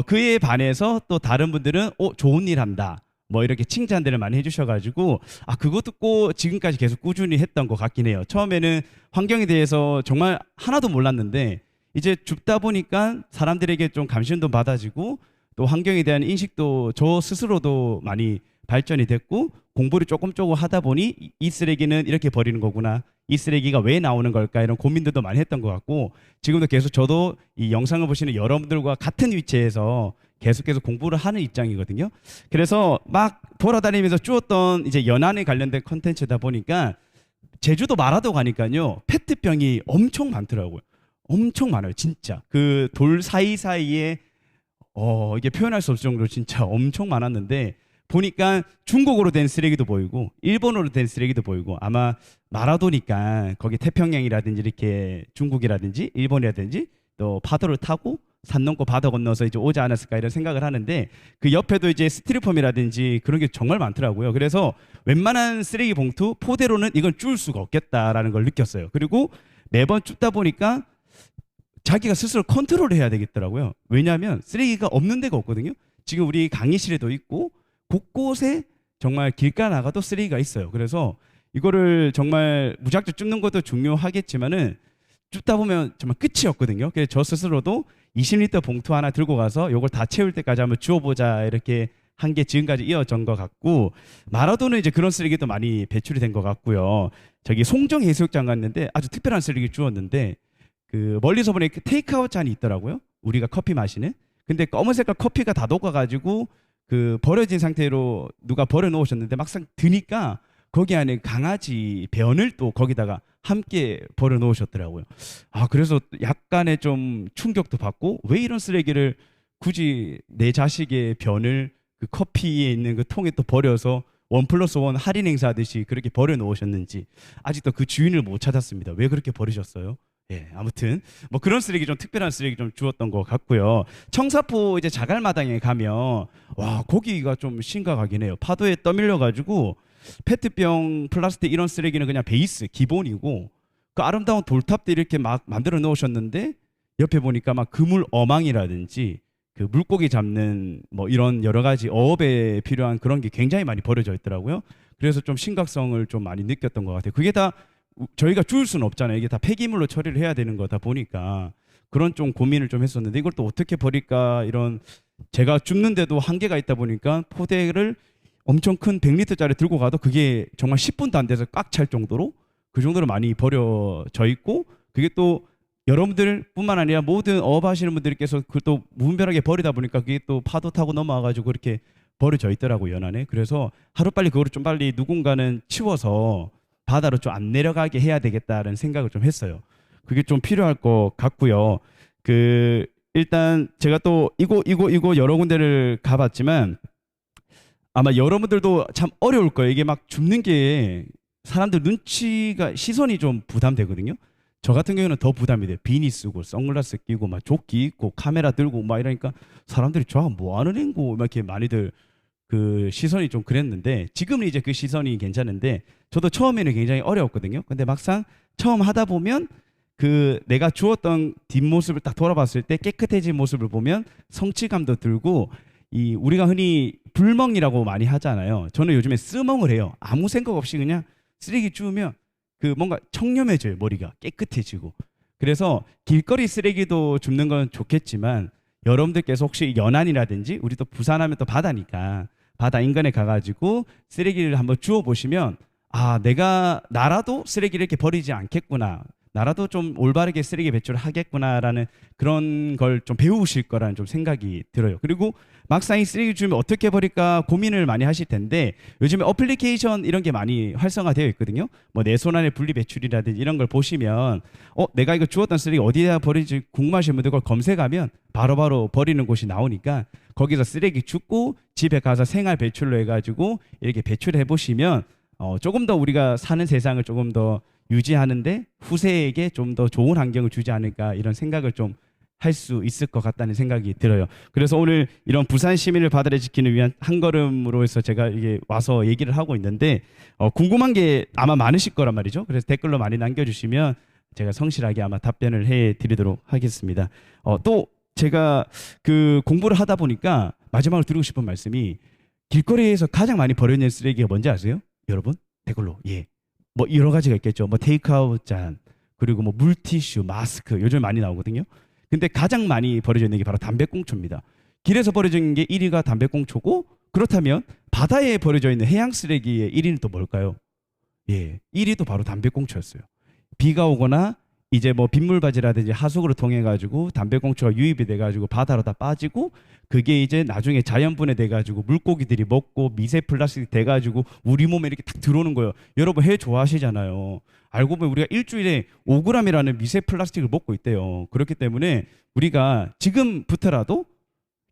그에 반해서 또 다른 분들은 좋은 일 한다. 뭐 이렇게 칭찬들을 많이 해주셔가지고 그거 듣고 지금까지 계속 꾸준히 했던 것 같긴 해요. 처음에는 환경에 대해서 정말 하나도 몰랐는데 이제 줍다 보니까 사람들에게 좀 관심도 받아지고 또 환경에 대한 인식도 저 스스로도 많이 발전이 됐고 공부를 조금 하다 보니 이 쓰레기는 이렇게 버리는 거구나. 이 쓰레기가 왜 나오는 걸까 이런 고민들도 많이 했던 것 같고 지금도 계속 저도 이 영상을 보시는 여러분들과 같은 위치에서 계속 공부를 하는 입장이거든요. 그래서 막 돌아다니면서 주었던 이제 연안에 관련된 컨텐츠다 보니까 제주도 마라도 가니까요 페트병이 엄청 많더라고요. 엄청 많아요, 진짜. 그 돌 사이사이에 이게 표현할 수 없을 정도로 진짜 엄청 많았는데 보니까 중국어로 된 쓰레기도 보이고 일본어로 된 쓰레기도 보이고 아마 마라도니까 거기 태평양이라든지 이렇게 중국이라든지 일본이라든지 또 파도를 타고 산 넘고 바다 건너서 이제 오지 않았을까 이런 생각을 하는데 그 옆에도 이제 스티로폼이라든지 그런 게 정말 많더라고요. 그래서 웬만한 쓰레기 봉투 포대로는 이건 줄 수가 없겠다라는 걸 느꼈어요. 그리고 매번 줍다 보니까 자기가 스스로 컨트롤을 해야 되겠더라고요. 왜냐하면 쓰레기가 없는 데가 없거든요. 지금 우리 강의실에도 있고 곳곳에 정말 길가 나가도 쓰레기가 있어요. 그래서 이거를 정말 무작정 줍는 것도 중요하겠지만은 줍다 보면 정말 끝이 없거든요. 그래서 저 스스로도 20리터 봉투 하나 들고 가서 이걸 다 채울 때까지 한번 주워보자 이렇게 한 게 지금까지 이어진 것 같고 마라도는 이제 그런 쓰레기도 많이 배출이 된 것 같고요. 저기 송정 해수욕장 갔는데 아주 특별한 쓰레기 주웠는데 그 멀리서 보니 테이크아웃 잔이 있더라고요. 우리가 커피 마시는. 근데 검은 색깔 커피가 다 녹아가지고 그 버려진 상태로 누가 버려놓으셨는데 막상 드니까 거기 안에 강아지 변을 또 거기다가 함께 버려놓으셨더라고요. 그래서 약간의 좀 충격도 받고 왜 이런 쓰레기를 굳이 내 자식의 변을 그 커피에 있는 그 통에 또 버려서 1+1 할인 행사하듯이 그렇게 버려놓으셨는지 아직도 그 주인을 못 찾았습니다. 왜 그렇게 버리셨어요? 예, 아무튼 뭐 그런 쓰레기 좀 특별한 쓰레기 좀 주웠던 것 같고요. 청사포 이제 자갈마당에 가면 와 거기가 좀 심각하긴 해요. 파도에 떠밀려 가지고 페트병, 플라스틱 이런 쓰레기는 그냥 베이스 기본이고 그 아름다운 돌탑들 이렇게 막 만들어 놓으셨는데 옆에 보니까 막 그물 어망이라든지 그 물고기 잡는 뭐 이런 여러 가지 어업에 필요한 그런 게 굉장히 많이 버려져 있더라고요. 그래서 좀 심각성을 좀 많이 느꼈던 것 같아요. 그게 다 저희가 주울 수는 없잖아요. 이게 다 폐기물로 처리를 해야 되는 거다 보니까 그런 좀 고민을 좀 했었는데 이걸 또 어떻게 버릴까 이런 제가 줍는데도 한계가 있다 보니까 포대를 엄청 큰 100리터짜리 들고 가도 그게 정말 10분도 안 돼서 꽉 찰 정도로 그 정도로 많이 버려져 있고 그게 또 여러분들뿐만 아니라 모든 어업하시는 분들께서 그걸 또 무분별하게 버리다 보니까 그게 또 파도 타고 넘어와가지고 그렇게 버려져 있더라고요, 연안에. 그래서 하루빨리 그거를 좀 빨리 누군가는 치워서 바다로 좀 안 내려가게 해야 되겠다는 생각을 좀 했어요. 그게 좀 필요할 것 같고요. 그 일단 제가 또 이거 여러 군데를 가봤지만 아마 여러분들도 참 어려울 거예요. 이게 막 줍는 게 사람들 눈치가 시선이 좀 부담되거든요. 저 같은 경우는 더 부담이 돼요. 비니 쓰고 선글라스 끼고 막 조끼 입고 카메라 들고 막 이러니까 사람들이 저 뭐 하는 앵고 막 이렇게 많이들 그 시선이 좀 그랬는데 지금은 이제 그 시선이 괜찮은데 저도 처음에는 굉장히 어려웠거든요. 근데 막상 처음 하다 보면 그 내가 주었던 뒷모습을 딱 돌아봤을 때 깨끗해진 모습을 보면 성취감도 들고 이 우리가 흔히 불멍이라고 많이 하잖아요. 저는 요즘에 쓰멍을 해요. 아무 생각 없이 그냥 쓰레기 주우면 그 뭔가 청렴해져요. 머리가 깨끗해지고. 그래서 길거리 쓰레기도 줍는 건 좋겠지만 여러분들께서 혹시 연안이라든지 우리 또 부산하면 또 바다니까 바다 인근에 가가지고 쓰레기를 한번 주워 보시면 아 내가 나라도 쓰레기를 이렇게 버리지 않겠구나. 나라도 좀 올바르게 쓰레기 배출을 하겠구나라는 그런 걸 좀 배우실 거라는 좀 생각이 들어요. 그리고 막상 이 쓰레기 주면 어떻게 버릴까 고민을 많이 하실 텐데 요즘에 어플리케이션 이런 게 많이 활성화되어 있거든요. 뭐 내 손 안에 분리 배출이라든지 이런 걸 보시면 내가 이거 주웠던 쓰레기 어디다 버리지 궁금하신 분들 그걸 검색하면 바로바로 버리는 곳이 나오니까 거기서 쓰레기 줍고 집에 가서 생활 배출로 해가지고 이렇게 배출해 보시면 조금 더 우리가 사는 세상을 조금 더 유지하는데 후세에게 좀 더 좋은 환경을 주지 않을까 이런 생각을 좀 할 수 있을 것 같다는 생각이 들어요. 그래서 오늘 이런 부산 시민을 바다를 지키는 위한 한 걸음으로 해서 제가 이게 와서 얘기를 하고 있는데 궁금한 게 아마 많으실 거란 말이죠. 그래서 댓글로 많이 남겨주시면 제가 성실하게 아마 답변을 해드리도록 하겠습니다. 또 제가 그 공부를 하다 보니까 마지막으로 드리고 싶은 말씀이 길거리에서 가장 많이 버려지는 쓰레기가 뭔지 아세요? 여러분 댓글로 뭐 여러 가지가 있겠죠. 뭐 테이크아웃 잔 그리고 뭐 물티슈, 마스크 요즘 많이 나오거든요. 근데 가장 많이 버려져 있는 게 바로 담배꽁초입니다. 길에서 버려져 있는 게 1위가 담배꽁초고 그렇다면 바다에 버려져 있는 해양 쓰레기의 1위는 또 뭘까요? 1위도 바로 담배꽁초였어요. 비가 오거나 이제 뭐 빗물바지라든지 하수구를 통해 가지고 담배꽁초가 유입이 돼 가지고 바다로 다 빠지고 그게 이제 나중에 자연분해 돼 가지고 물고기들이 먹고 미세 플라스틱 돼 가지고 우리 몸에 이렇게 딱 들어오는 거예요. 여러분 해 좋아하시잖아요. 알고 보면 우리가 일주일에 5g이라는 미세 플라스틱을 먹고 있대요. 그렇기 때문에 우리가 지금부터라도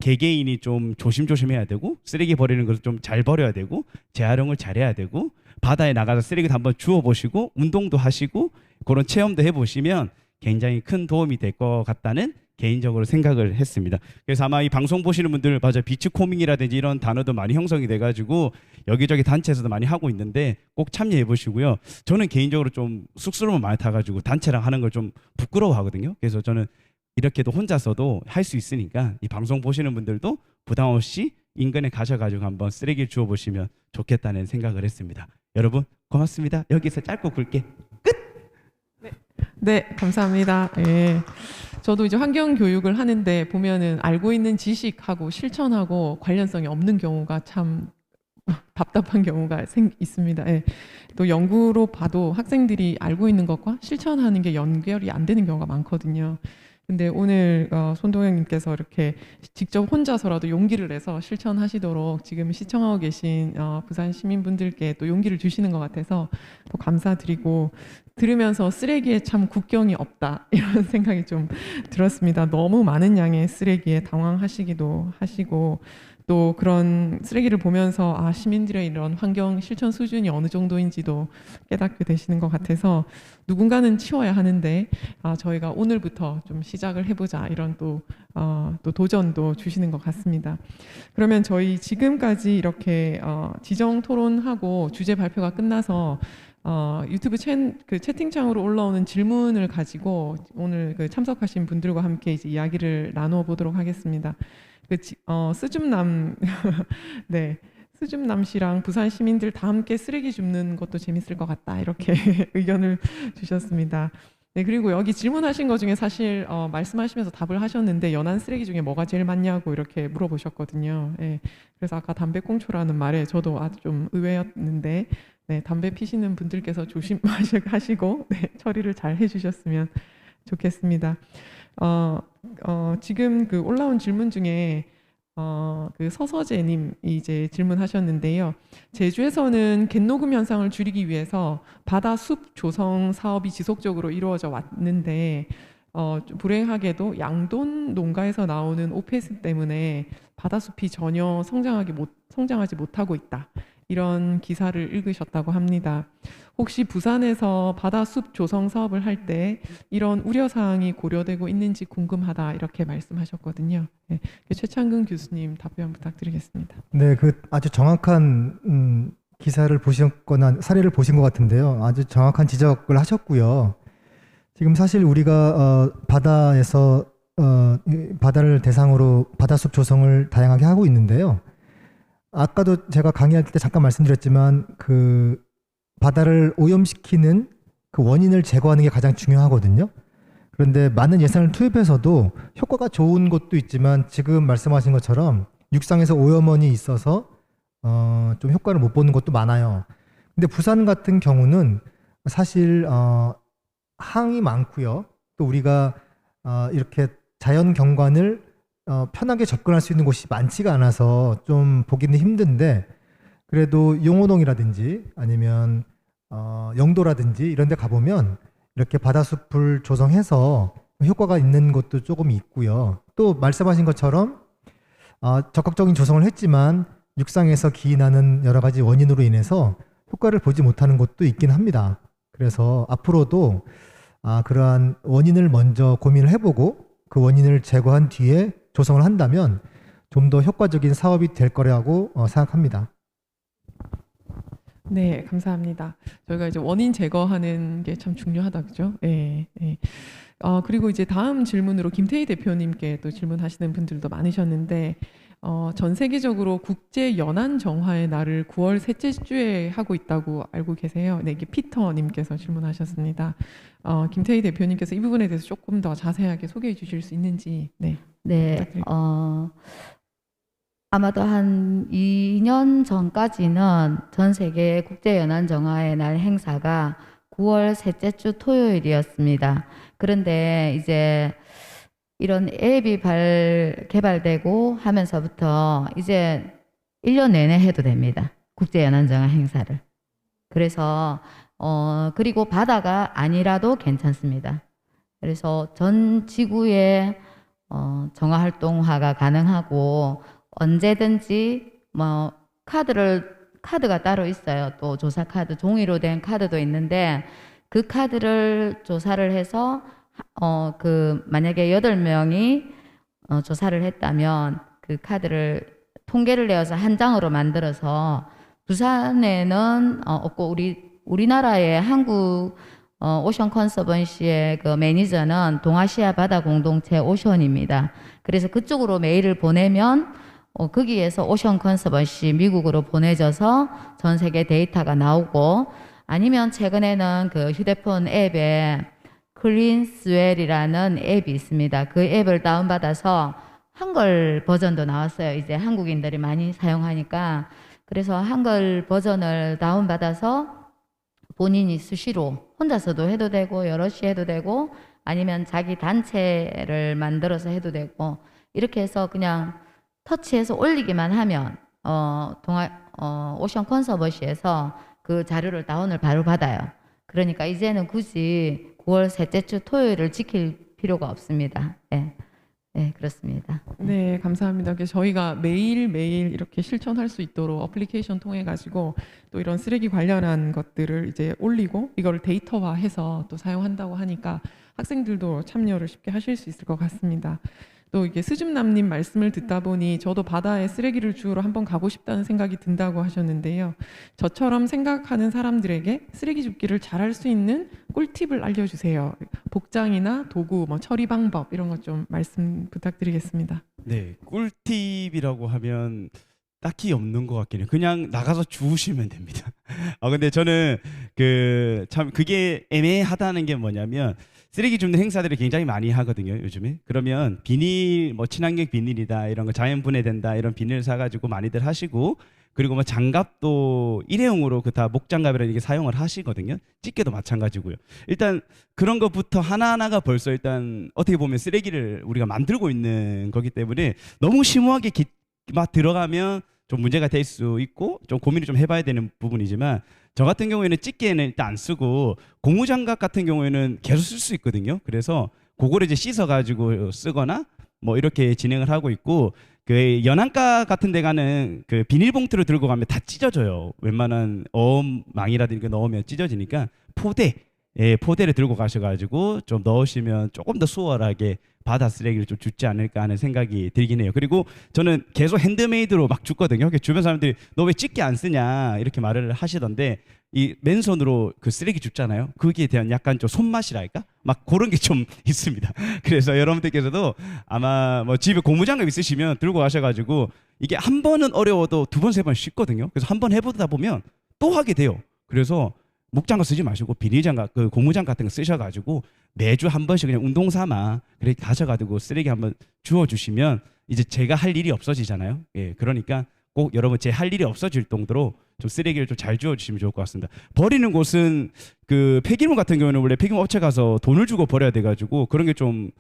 개개인이 좀 조심조심해야 되고 쓰레기 버리는 것을 좀 잘 버려야 되고 재활용을 잘해야 되고 바다에 나가서 쓰레기도 한번 주워 보시고 운동도 하시고 그런 체험도 해보시면 굉장히 큰 도움이 될 것 같다는 개인적으로 생각을 했습니다. 그래서 아마 이 방송 보시는 분들 맞아 비치코밍이라든지 이런 단어도 많이 형성이 돼가지고 여기저기 단체에서도 많이 하고 있는데 꼭 참여해 보시고요. 저는 개인적으로 좀 쑥스러움을 많이 타가지고 단체랑 하는 걸 좀 부끄러워하거든요. 그래서 저는 이렇게도 혼자서도 할 수 있으니까 이 방송 보시는 분들도 부담 없이 인근에 가셔가지고 한번 쓰레기를 주워 보시면 좋겠다는 생각을 했습니다. 여러분 고맙습니다. 여기서 짧고 굵게 네, 감사합니다. 저도 이제 환경 교육을 하는데 보면은 알고 있는 지식하고 실천하고 관련성이 없는 경우가 참 답답한 경우가 있습니다. 또 연구로 봐도 학생들이 알고 있는 것과 실천하는 게 연결이 안 되는 경우가 많거든요. 근데 오늘 손동영님께서 이렇게 직접 혼자서라도 용기를 내서 실천하시도록 지금 시청하고 계신 부산 시민분들께 또 용기를 주시는 것 같아서 또 감사드리고 들으면서 쓰레기에 참 국경이 없다 이런 생각이 좀 들었습니다. 너무 많은 양의 쓰레기에 당황하시기도 하시고 또 그런 쓰레기를 보면서 시민들의 이런 환경 실천 수준이 어느 정도인지도 깨닫게 되시는 것 같아서 누군가는 치워야 하는데 저희가 오늘부터 좀 시작을 해보자 이런 또 도전도 주시는 것 같습니다. 그러면 저희 지금까지 이렇게 지정 토론하고 주제 발표가 끝나서 유튜브 채팅창으로 올라오는 질문을 가지고 오늘 참석하신 분들과 함께 이제 이야기를 나누어 보도록 하겠습니다. 스줍남 네, 스줍남 씨랑 부산 시민들 다 함께 쓰레기 줍는 것도 재밌을 것 같다 이렇게 의견을 주셨습니다. 네, 그리고 여기 질문하신 것 중에 사실 말씀하시면서 답을 하셨는데 연안 쓰레기 중에 뭐가 제일 많냐고 이렇게 물어보셨거든요. 그래서 아까 담배꽁초라는 말에 저도 아주 좀 의외였는데 담배 피시는 분들께서 조심하시고 처리를 잘 해주셨으면 좋겠습니다. 지금 그 올라온 질문 중에 그 서서재님이 이제 질문하셨는데요. 제주에서는 갯녹음 현상을 줄이기 위해서 바다 숲 조성 사업이 지속적으로 이루어져 왔는데 좀 불행하게도 양돈 농가에서 나오는 오페스 때문에 바다 숲이 전혀 성장하지 못하고 있다. 이런 기사를 읽으셨다고 합니다. 혹시 부산에서 바다 숲 조성 사업을 할 때 이런 우려 사항이 고려되고 있는지 궁금하다 이렇게 말씀하셨거든요. 네, 최창근 교수님 답변 부탁드리겠습니다. 네, 그 아주 정확한 기사를 보셨거나 사례를 보신 것 같은데요. 아주 정확한 지적을 하셨고요. 지금 사실 우리가 바다에서 바다를 대상으로 바다숲 조성을 다양하게 하고 있는데요. 아까도 제가 강의할 때 잠깐 말씀드렸지만 그 바다를 오염시키는 그 원인을 제거하는 게 가장 중요하거든요. 그런데 많은 예산을 투입해서도 효과가 좋은 것도 있지만 지금 말씀하신 것처럼 육상에서 오염원이 있어서 좀 효과를 못 보는 것도 많아요. 근데 부산 같은 경우는 사실 항이 많고요. 또 우리가 이렇게 자연 경관을 편하게 접근할 수 있는 곳이 많지가 않아서 좀 보기는 힘든데 그래도 용호동이라든지 아니면 영도라든지 이런 데 가보면 이렇게 바다숲을 조성해서 효과가 있는 곳도 조금 있고요. 또 말씀하신 것처럼 적극적인 조성을 했지만 육상에서 기인하는 여러 가지 원인으로 인해서 효과를 보지 못하는 곳도 있긴 합니다. 그래서 앞으로도 그러한 원인을 먼저 고민을 해보고 그 원인을 제거한 뒤에 조성을 한다면 좀 더 효과적인 사업이 될 거라고 생각합니다. 네, 감사합니다. 저희가 이제 원인 제거하는 게 참 중요하다, 그죠? 예, 예. 그리고 이제 다음 질문으로 김태희 대표님께 또 질문하시는 분들도 많으셨는데, 전 세계적으로 국제 연안 정화의 날을 9월 셋째 주에 하고 있다고 알고 계세요? 네, 이게 피터님께서 질문하셨습니다. 김태희 대표님께서 이 부분에 대해서 조금 더 자세하게 소개해 주실 수 있는지, 네. 네, 부탁드립니다. 아마도 한 2년 전까지는 전 세계 국제연안정화의 날 행사가 9월 셋째 주 토요일이었습니다. 그런데 이제 이런 앱이 개발되고 하면서부터 이제 1년 내내 해도 됩니다. 국제연안정화 행사를. 그래서 그리고 바다가 아니라도 괜찮습니다. 그래서 전 지구의 정화 활동화가 가능하고 언제든지 뭐 카드가 따로 있어요. 또 조사 카드, 종이로 된 카드도 있는데 그 카드를 조사를 해서 만약에 8명이 조사를 했다면 그 카드를 통계를 내어서 한 장으로 만들어서 부산에는 없고 우리나라의 한국 오션 컨서번시의 그 매니저는 동아시아 바다 공동체 오션입니다. 그래서 그쪽으로 메일을 보내면 거기에서 오션 컨서번시 미국으로 보내져서 전 세계 데이터가 나오고 아니면 최근에는 그 휴대폰 앱에 클린스웰이라는 앱이 있습니다. 그 앱을 다운받아서 한글 버전도 나왔어요. 이제 한국인들이 많이 사용하니까. 그래서 한글 버전을 다운받아서 본인이 수시로 혼자서도 해도 되고 여럿이 해도 되고 아니면 자기 단체를 만들어서 해도 되고 이렇게 해서 그냥 터치해서 올리기만 하면 오션 컨서버시에서 그 자료를 다운을 바로 받아요. 그러니까 이제는 굳이 9월 셋째 주 토요일을 지킬 필요가 없습니다. 네, 네 그렇습니다. 네, 감사합니다. 그래서 저희가 매일매일 이렇게 실천할 수 있도록 어플리케이션 통해 가지고 또 이런 쓰레기 관련한 것들을 이제 올리고 이거를 데이터화해서 또 사용한다고 하니까 학생들도 참여를 쉽게 하실 수 있을 것 같습니다. 또 이게 스줍남님 말씀을 듣다 보니 저도 바다에 쓰레기를 주우러 한번 가고 싶다는 생각이 든다고 하셨는데요. 저처럼 생각하는 사람들에게 쓰레기 줍기를 잘할 수 있는 꿀팁을 알려주세요. 복장이나 도구, 뭐 처리 방법 이런 것 좀 말씀 부탁드리겠습니다. 네, 꿀팁이라고 하면 딱히 없는 것 같긴 해요. 그냥 나가서 주우시면 됩니다. 근데 저는 참 그게 애매하다는 게 뭐냐면 쓰레기 줍는 행사들을 굉장히 많이 하거든요, 요즘에. 그러면 비닐, 뭐 친환경 비닐이다 이런 거 자연 분해된다 이런 비닐 사가지고 많이들 하시고 그리고 뭐 장갑도 일회용으로 그 다 목장갑이라는 게 사용을 하시거든요. 찌개도 마찬가지고요. 일단 그런 것부터 하나하나가 벌써 일단 어떻게 보면 쓰레기를 우리가 만들고 있는 거기 때문에 너무 심오하게 막 들어가면 좀 문제가 될 수 있고 좀 고민을 좀 해봐야 되는 부분이지만 저 같은 경우에는 찌개는 일단 안 쓰고 고무장갑 같은 경우에는 계속 쓸 수 있거든요. 그래서 그거를 이제 씻어가지고 쓰거나 뭐 이렇게 진행을 하고 있고 그 연안가 같은 데 가는 그 비닐봉투를 들고 가면 다 찢어져요. 웬만한 어망이라든가 넣으면 찢어지니까 포대를 들고 가셔가지고 좀 넣으시면 조금 더 수월하게 바다 쓰레기를 좀 줍지 않을까 하는 생각이 들긴 해요. 그리고 저는 계속 핸드메이드로 막 줍거든요. 주변 사람들이 너 왜 찌개 안 쓰냐 이렇게 말을 하시던데 이 맨손으로 그 쓰레기 줍잖아요. 거기에 대한 약간 좀 손맛이랄까? 막 그런 게 좀 있습니다. 그래서 여러분들께서도 아마 뭐 집에 고무장갑 있으시면 들고 가셔가지고 이게 한 번은 어려워도 두 번, 세 번 쉽거든요. 그래서 한 번 해보다 보면 또 하게 돼요. 그래서 목장갑 쓰지 마시고 비닐장갑, 그 고무장갑 같은 거 쓰셔가지고 매주 한 번씩 그냥 운동 삼아 그렇게 가셔가지고 쓰레기 한번 주워주시면 이제 제가 할 일이 없어지잖아요. 예, 그러니까 꼭 여러분 제 할 일이 없어질 정도로 좀 쓰레기를 좀 잘 주워주시면 좋을 것 같습니다. 버리는 곳은 그 폐기물 같은 경우는 원래 폐기물 업체 가서 돈을 주고 버려야 돼가지고 그런 게 좀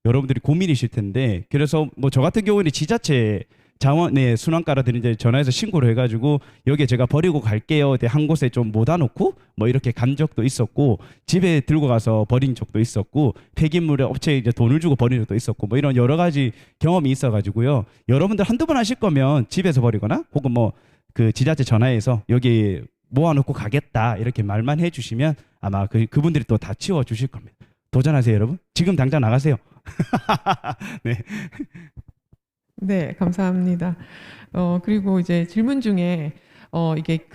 여러분들이 고민이실 텐데 그래서 뭐 저 같은 경우는 지자체 자원에 순환가라든지 이제 전화해서 신고를 해가지고 여기에 제가 버리고 갈게요. 한 곳에 좀 모아놓고 뭐 이렇게 간 적도 있었고 집에 들고 가서 버린 적도 있었고 폐기물에 업체에 이제 돈을 주고 버린 적도 있었고 뭐 이런 여러 가지 경험이 있어가지고요. 여러분들 한두 번 하실 거면 집에서 버리거나 혹은 뭐 그 지자체 전화해서 여기 모아놓고 가겠다 이렇게 말만 해주시면 아마 그분들이 또 다 치워주실 겁니다. 도전하세요, 여러분. 지금 당장 나가세요. 네. 네, 감사합니다. 그리고 이제 질문 중에 이게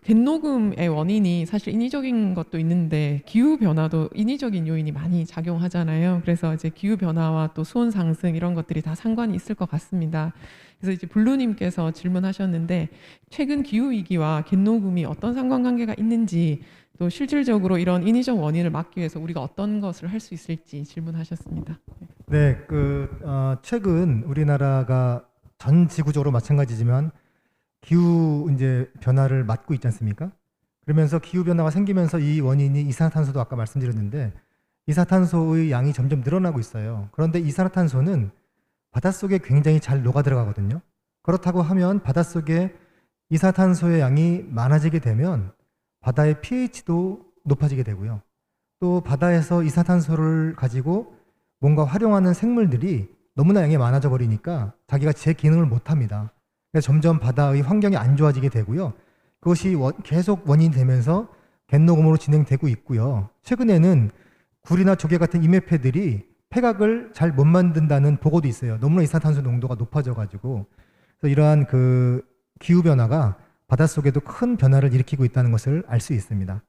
갯녹음의 원인이 사실 인위적인 것도 있는데 기후 변화도 인위적인 요인이 많이 작용하잖아요. 그래서 이제 기후 변화와 또 수온 상승 이런 것들이 다 상관이 있을 것 같습니다. 그래서 이제 블루님께서 질문하셨는데 최근 기후 위기와 갯녹음이 어떤 상관관계가 있는지 또 실질적으로 이런 인위적 원인을 막기 위해서 우리가 어떤 것을 할 수 있을지 질문하셨습니다. 네, 최근 우리나라가 전 지구적으로 마찬가지지만 기후 이제 변화를 맞고 있지 않습니까? 그러면서 기후 변화가 생기면서 이 원인이 이산화탄소도 아까 말씀드렸는데 이산화탄소의 양이 점점 늘어나고 있어요. 그런데 이산화탄소는 바닷속에 굉장히 잘 녹아 들어가거든요. 그렇다고 하면 바닷속에 이산화탄소의 양이 많아지게 되면 바다의 pH도 높아지게 되고요. 또 바다에서 이산화탄소를 가지고 뭔가 활용하는 생물들이 너무나 양이 많아져 버리니까 자기가 제 기능을 못 합니다. 그래서 점점 바다의 환경이 안 좋아지게 되고요. 그것이 계속 원인이 되면서 갯녹음으로 진행되고 있고요. 최근에는 굴이나 조개 같은 임해패들이 폐각을 잘 못 만든다는 보고도 있어요. 너무나 이산화탄소 농도가 높아져 가지고. 그래서 이러한 그 기후 변화가 바닷속에도 큰 변화를 일으키고 있다는 것을 알 수 있습니다.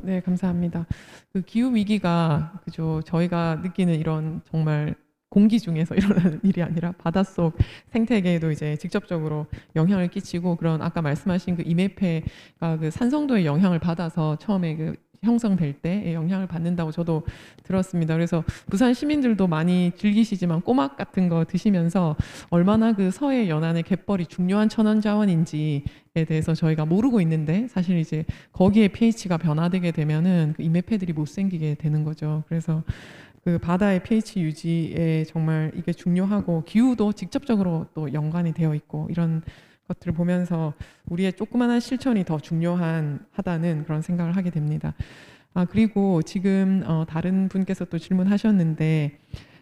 네, 감사합니다. 그 기후 위기가 그죠 저희가 느끼는 이런 정말 공기 중에서 일어나는 일이 아니라 바닷속 생태계에도 이제 직접적으로 영향을 끼치고 그런 아까 말씀하신 그 임해패가 그 산성도의 영향을 받아서 처음에 그 형성될 때 영향을 받는다고 저도 들었습니다. 그래서 부산 시민들도 많이 즐기시지만 꼬막 같은 거 드시면서 얼마나 그 서해 연안의 갯벌이 중요한 천연 자원인지에 대해서 저희가 모르고 있는데 사실 이제 거기에 pH가 변화되게 되면은 그 임해패들이 못 생기게 되는 거죠. 그래서 그 바다의 pH 유지에 정말 이게 중요하고 기후도 직접적으로 또 연관이 되어 있고 이런 것들을 보면서 우리의 조그마한 실천이 더 중요하다는 그런 생각을 하게 됩니다. 그리고 지금 다른 분께서 또 질문하셨는데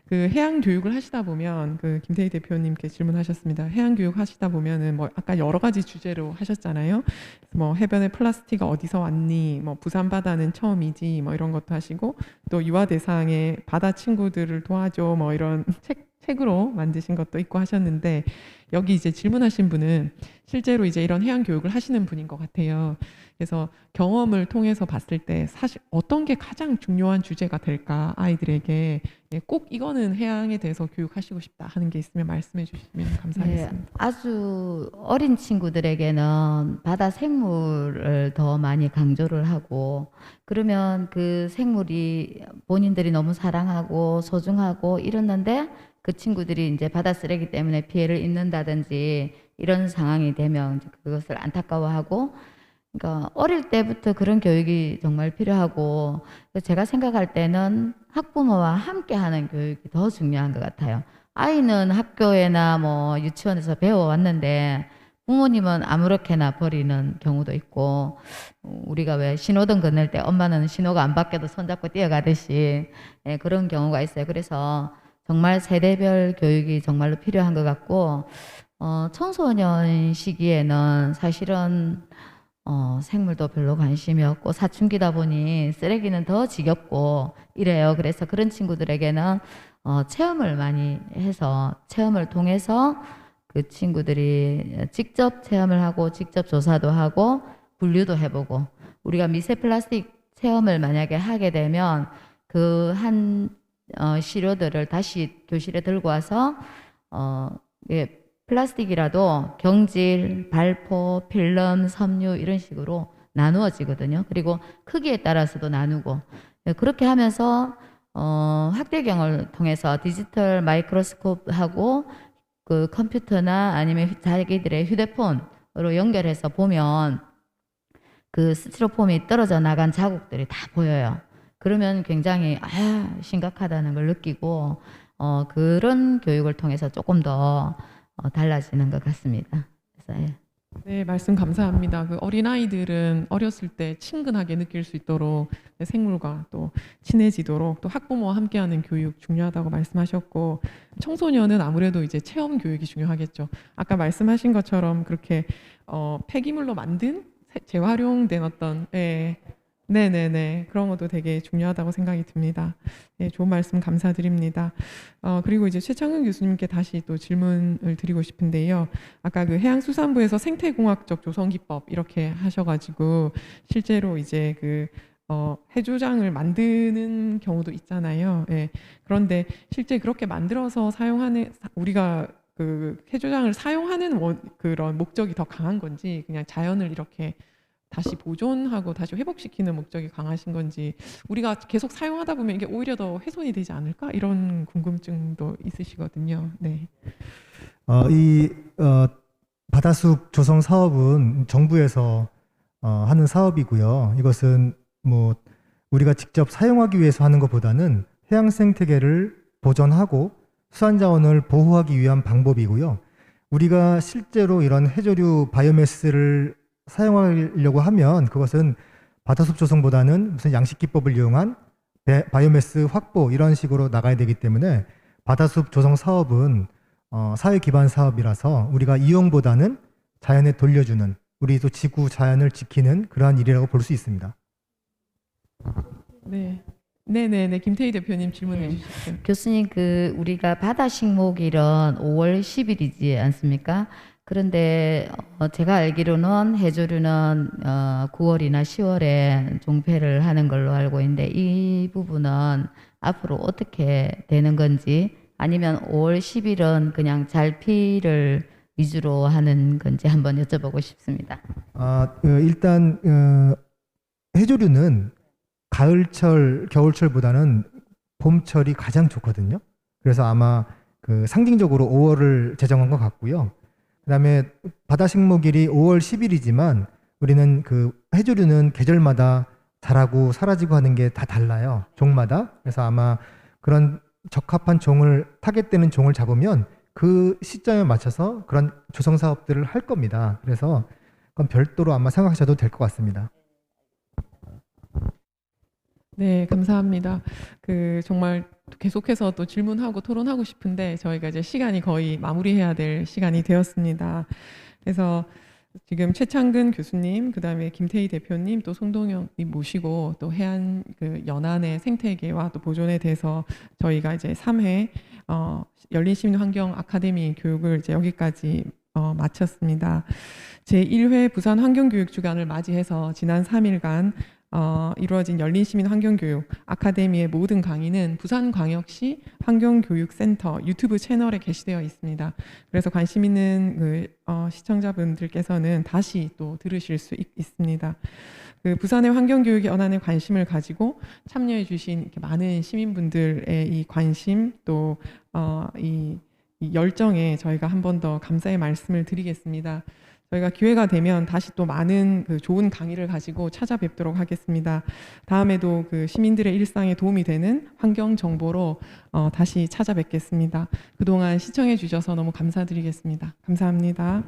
그 해양 교육을 하시다 보면 그 김태희 대표님께 질문하셨습니다. 해양 교육 하시다 보면은 뭐 아까 여러 가지 주제로 하셨잖아요. 뭐 해변에 플라스틱이 어디서 왔니? 뭐 부산 바다는 처음이지? 뭐 이런 것도 하시고 또 유아 대상의 바다 친구들을 도와줘 뭐 이런 책으로 만드신 것도 있고 하셨는데 여기 이제 질문하신 분은 실제로 이제 이런 해양 교육을 하시는 분인 것 같아요. 그래서 경험을 통해서 봤을 때 사실 어떤 게 가장 중요한 주제가 될까 아이들에게 꼭 이거는 해양에 대해서 교육하시고 싶다 하는 게 있으면 말씀해 주시면 감사하겠습니다. 네, 아주 어린 친구들에게는 바다 생물을 더 많이 강조를 하고 그러면 그 생물이 본인들이 너무 사랑하고 소중하고 이랬는데 그 친구들이 이제 바다 쓰레기 때문에 피해를 입는다든지 이런 상황이 되면 이제 그것을 안타까워하고, 그러니까 어릴 때부터 그런 교육이 정말 필요하고, 제가 생각할 때는 학부모와 함께하는 교육이 더 중요한 것 같아요. 아이는 학교에나 뭐 유치원에서 배워왔는데 부모님은 아무렇게나 버리는 경우도 있고, 우리가 왜 신호등 건널 때 엄마는 신호가 안 바뀌어도 손잡고 뛰어가듯이 예, 그런 경우가 있어요. 그래서 정말 세대별 교육이 정말로 필요한 것 같고, 청소년 시기에는 사실은 생물도 별로 관심이 없고 사춘기다 보니 쓰레기는 더 지겹고 이래요. 그래서 그런 친구들에게는 체험을 많이 해서, 체험을 통해서 그 친구들이 직접 체험을 하고 직접 조사도 하고 분류도 해보고, 우리가 미세 플라스틱 체험을 만약에 하게 되면 그 한 시료들을 다시 교실에 들고 와서 예, 플라스틱이라도 경질, 발포, 필름, 섬유 이런 식으로 나누어지거든요. 그리고 크기에 따라서도 나누고, 예, 그렇게 하면서 학대경을 통해서 디지털 마이크로스코프하고 그 컴퓨터나 아니면 자기들의 휴대폰으로 연결해서 보면 그 스티로폼이 떨어져 나간 자국들이 다 보여요. 그러면 굉장히 심각하다는 걸 느끼고 그런 교육을 통해서 조금 더 달라지는 것 같습니다. 그래서 예. 네, 말씀 감사합니다. 그 어린아이들은 어렸을 때 친근하게 느낄 수 있도록 생물과 또 친해지도록 또 학부모와 함께하는 교육 중요하다고 말씀하셨고, 청소년은 아무래도 이제 체험 교육이 중요하겠죠. 아까 말씀하신 것처럼 그렇게 폐기물로 만든 재활용된 어떤 네네네 그런 것도 되게 중요하다고 생각이 듭니다. 네, 좋은 말씀 감사드립니다. 그리고 이제 최창근 교수님께 다시 또 질문을 드리고 싶은데요. 아까 그 해양수산부에서 생태공학적 조성기법 이렇게 하셔가지고 실제로 이제 그 해조장을 만드는 경우도 있잖아요. 예. 그런데 실제 그렇게 만들어서 사용하는 우리가 그 해조장을 사용하는 그런 목적이 더 강한 건지, 그냥 자연을 이렇게 다시 보존하고 다시 회복시키는 목적이 강하신 건지, 우리가 계속 사용하다 보면 이게 오히려 더 훼손이 되지 않을까, 이런 궁금증도 있으시거든요. 네. 이 바다숲 조성 사업은 정부에서 하는 사업이고요. 이것은 뭐 우리가 직접 사용하기 위해서 하는 것보다는 해양 생태계를 보존하고 수산자원을 보호하기 위한 방법이고요. 우리가 실제로 이런 해조류 바이오매스를 사용하려고 하면 그것은 바다숲 조성보다는 무슨 양식기법을 이용한 바이오매스 확보 이런 식으로 나가야 되기 때문에 바다숲 조성 사업은 사회 기반 사업이라서 우리가 이용보다는 자연에 돌려주는, 우리 또 지구 자연을 지키는 그러한 일이라고 볼 수 있습니다. 네. 네네네. 김태희 대표님 질문해 네. 주십시오. 교수님, 그 우리가 바다식목일은 5월 10일이지 않습니까? 그런데 제가 알기로는 해조류는 9월이나 10월에 종패를 하는 걸로 알고 있는데, 이 부분은 앞으로 어떻게 되는 건지, 아니면 5월 10일은 그냥 잘피를 위주로 하는 건지 한번 여쭤보고 싶습니다. 일단 해조류는 가을철, 겨울철보다는 봄철이 가장 좋거든요. 그래서 아마 그 상징적으로 5월을 제정한 것 같고요. 그다음에 바다식목일이 5월 10일이지만 우리는 그 해조류는 계절마다 자라고 사라지고 하는 게 다 달라요. 종마다. 그래서 아마 그런 적합한 종을, 타겟되는 종을 잡으면 그 시점에 맞춰서 그런 조성 사업들을 할 겁니다. 그래서 그건 별도로 아마 생각하셔도 될 것 같습니다. 네, 감사합니다. 그 정말 계속해서 또 질문하고 토론하고 싶은데 저희가 이제 시간이 거의 마무리해야 될 시간이 되었습니다. 그래서 지금 최창근 교수님, 그다음에 김태희 대표님, 또 송동영님 모시고 또 해안 그 연안의 생태계와 또 보존에 대해서 저희가 이제 3회 열린시민환경 아카데미 교육을 이제 여기까지 마쳤습니다. 제1회 부산 환경교육주간을 맞이해서 지난 3일간 이루어진 열린시민 환경교육 아카데미의 모든 강의는 부산광역시 환경교육센터 유튜브 채널에 게시되어 있습니다. 그래서 관심 있는 그 시청자분들께서는 다시 또 들으실 수 있습니다. 그 부산의 환경교육의 연안에 관심을 가지고 참여해 주신 이렇게 많은 시민분들의 이 관심, 또 이 이 열정에 저희가 한 번 더 감사의 말씀을 드리겠습니다. 저희가 기회가 되면 다시 또 많은 그 좋은 강의를 가지고 찾아뵙도록 하겠습니다. 다음에도 그 시민들의 일상에 도움이 되는 환경 정보로 다시 찾아뵙겠습니다. 그동안 시청해 주셔서 너무 감사드리겠습니다. 감사합니다.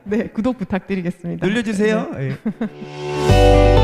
네, 구독 부탁드리겠습니다. 눌러주세요. 예.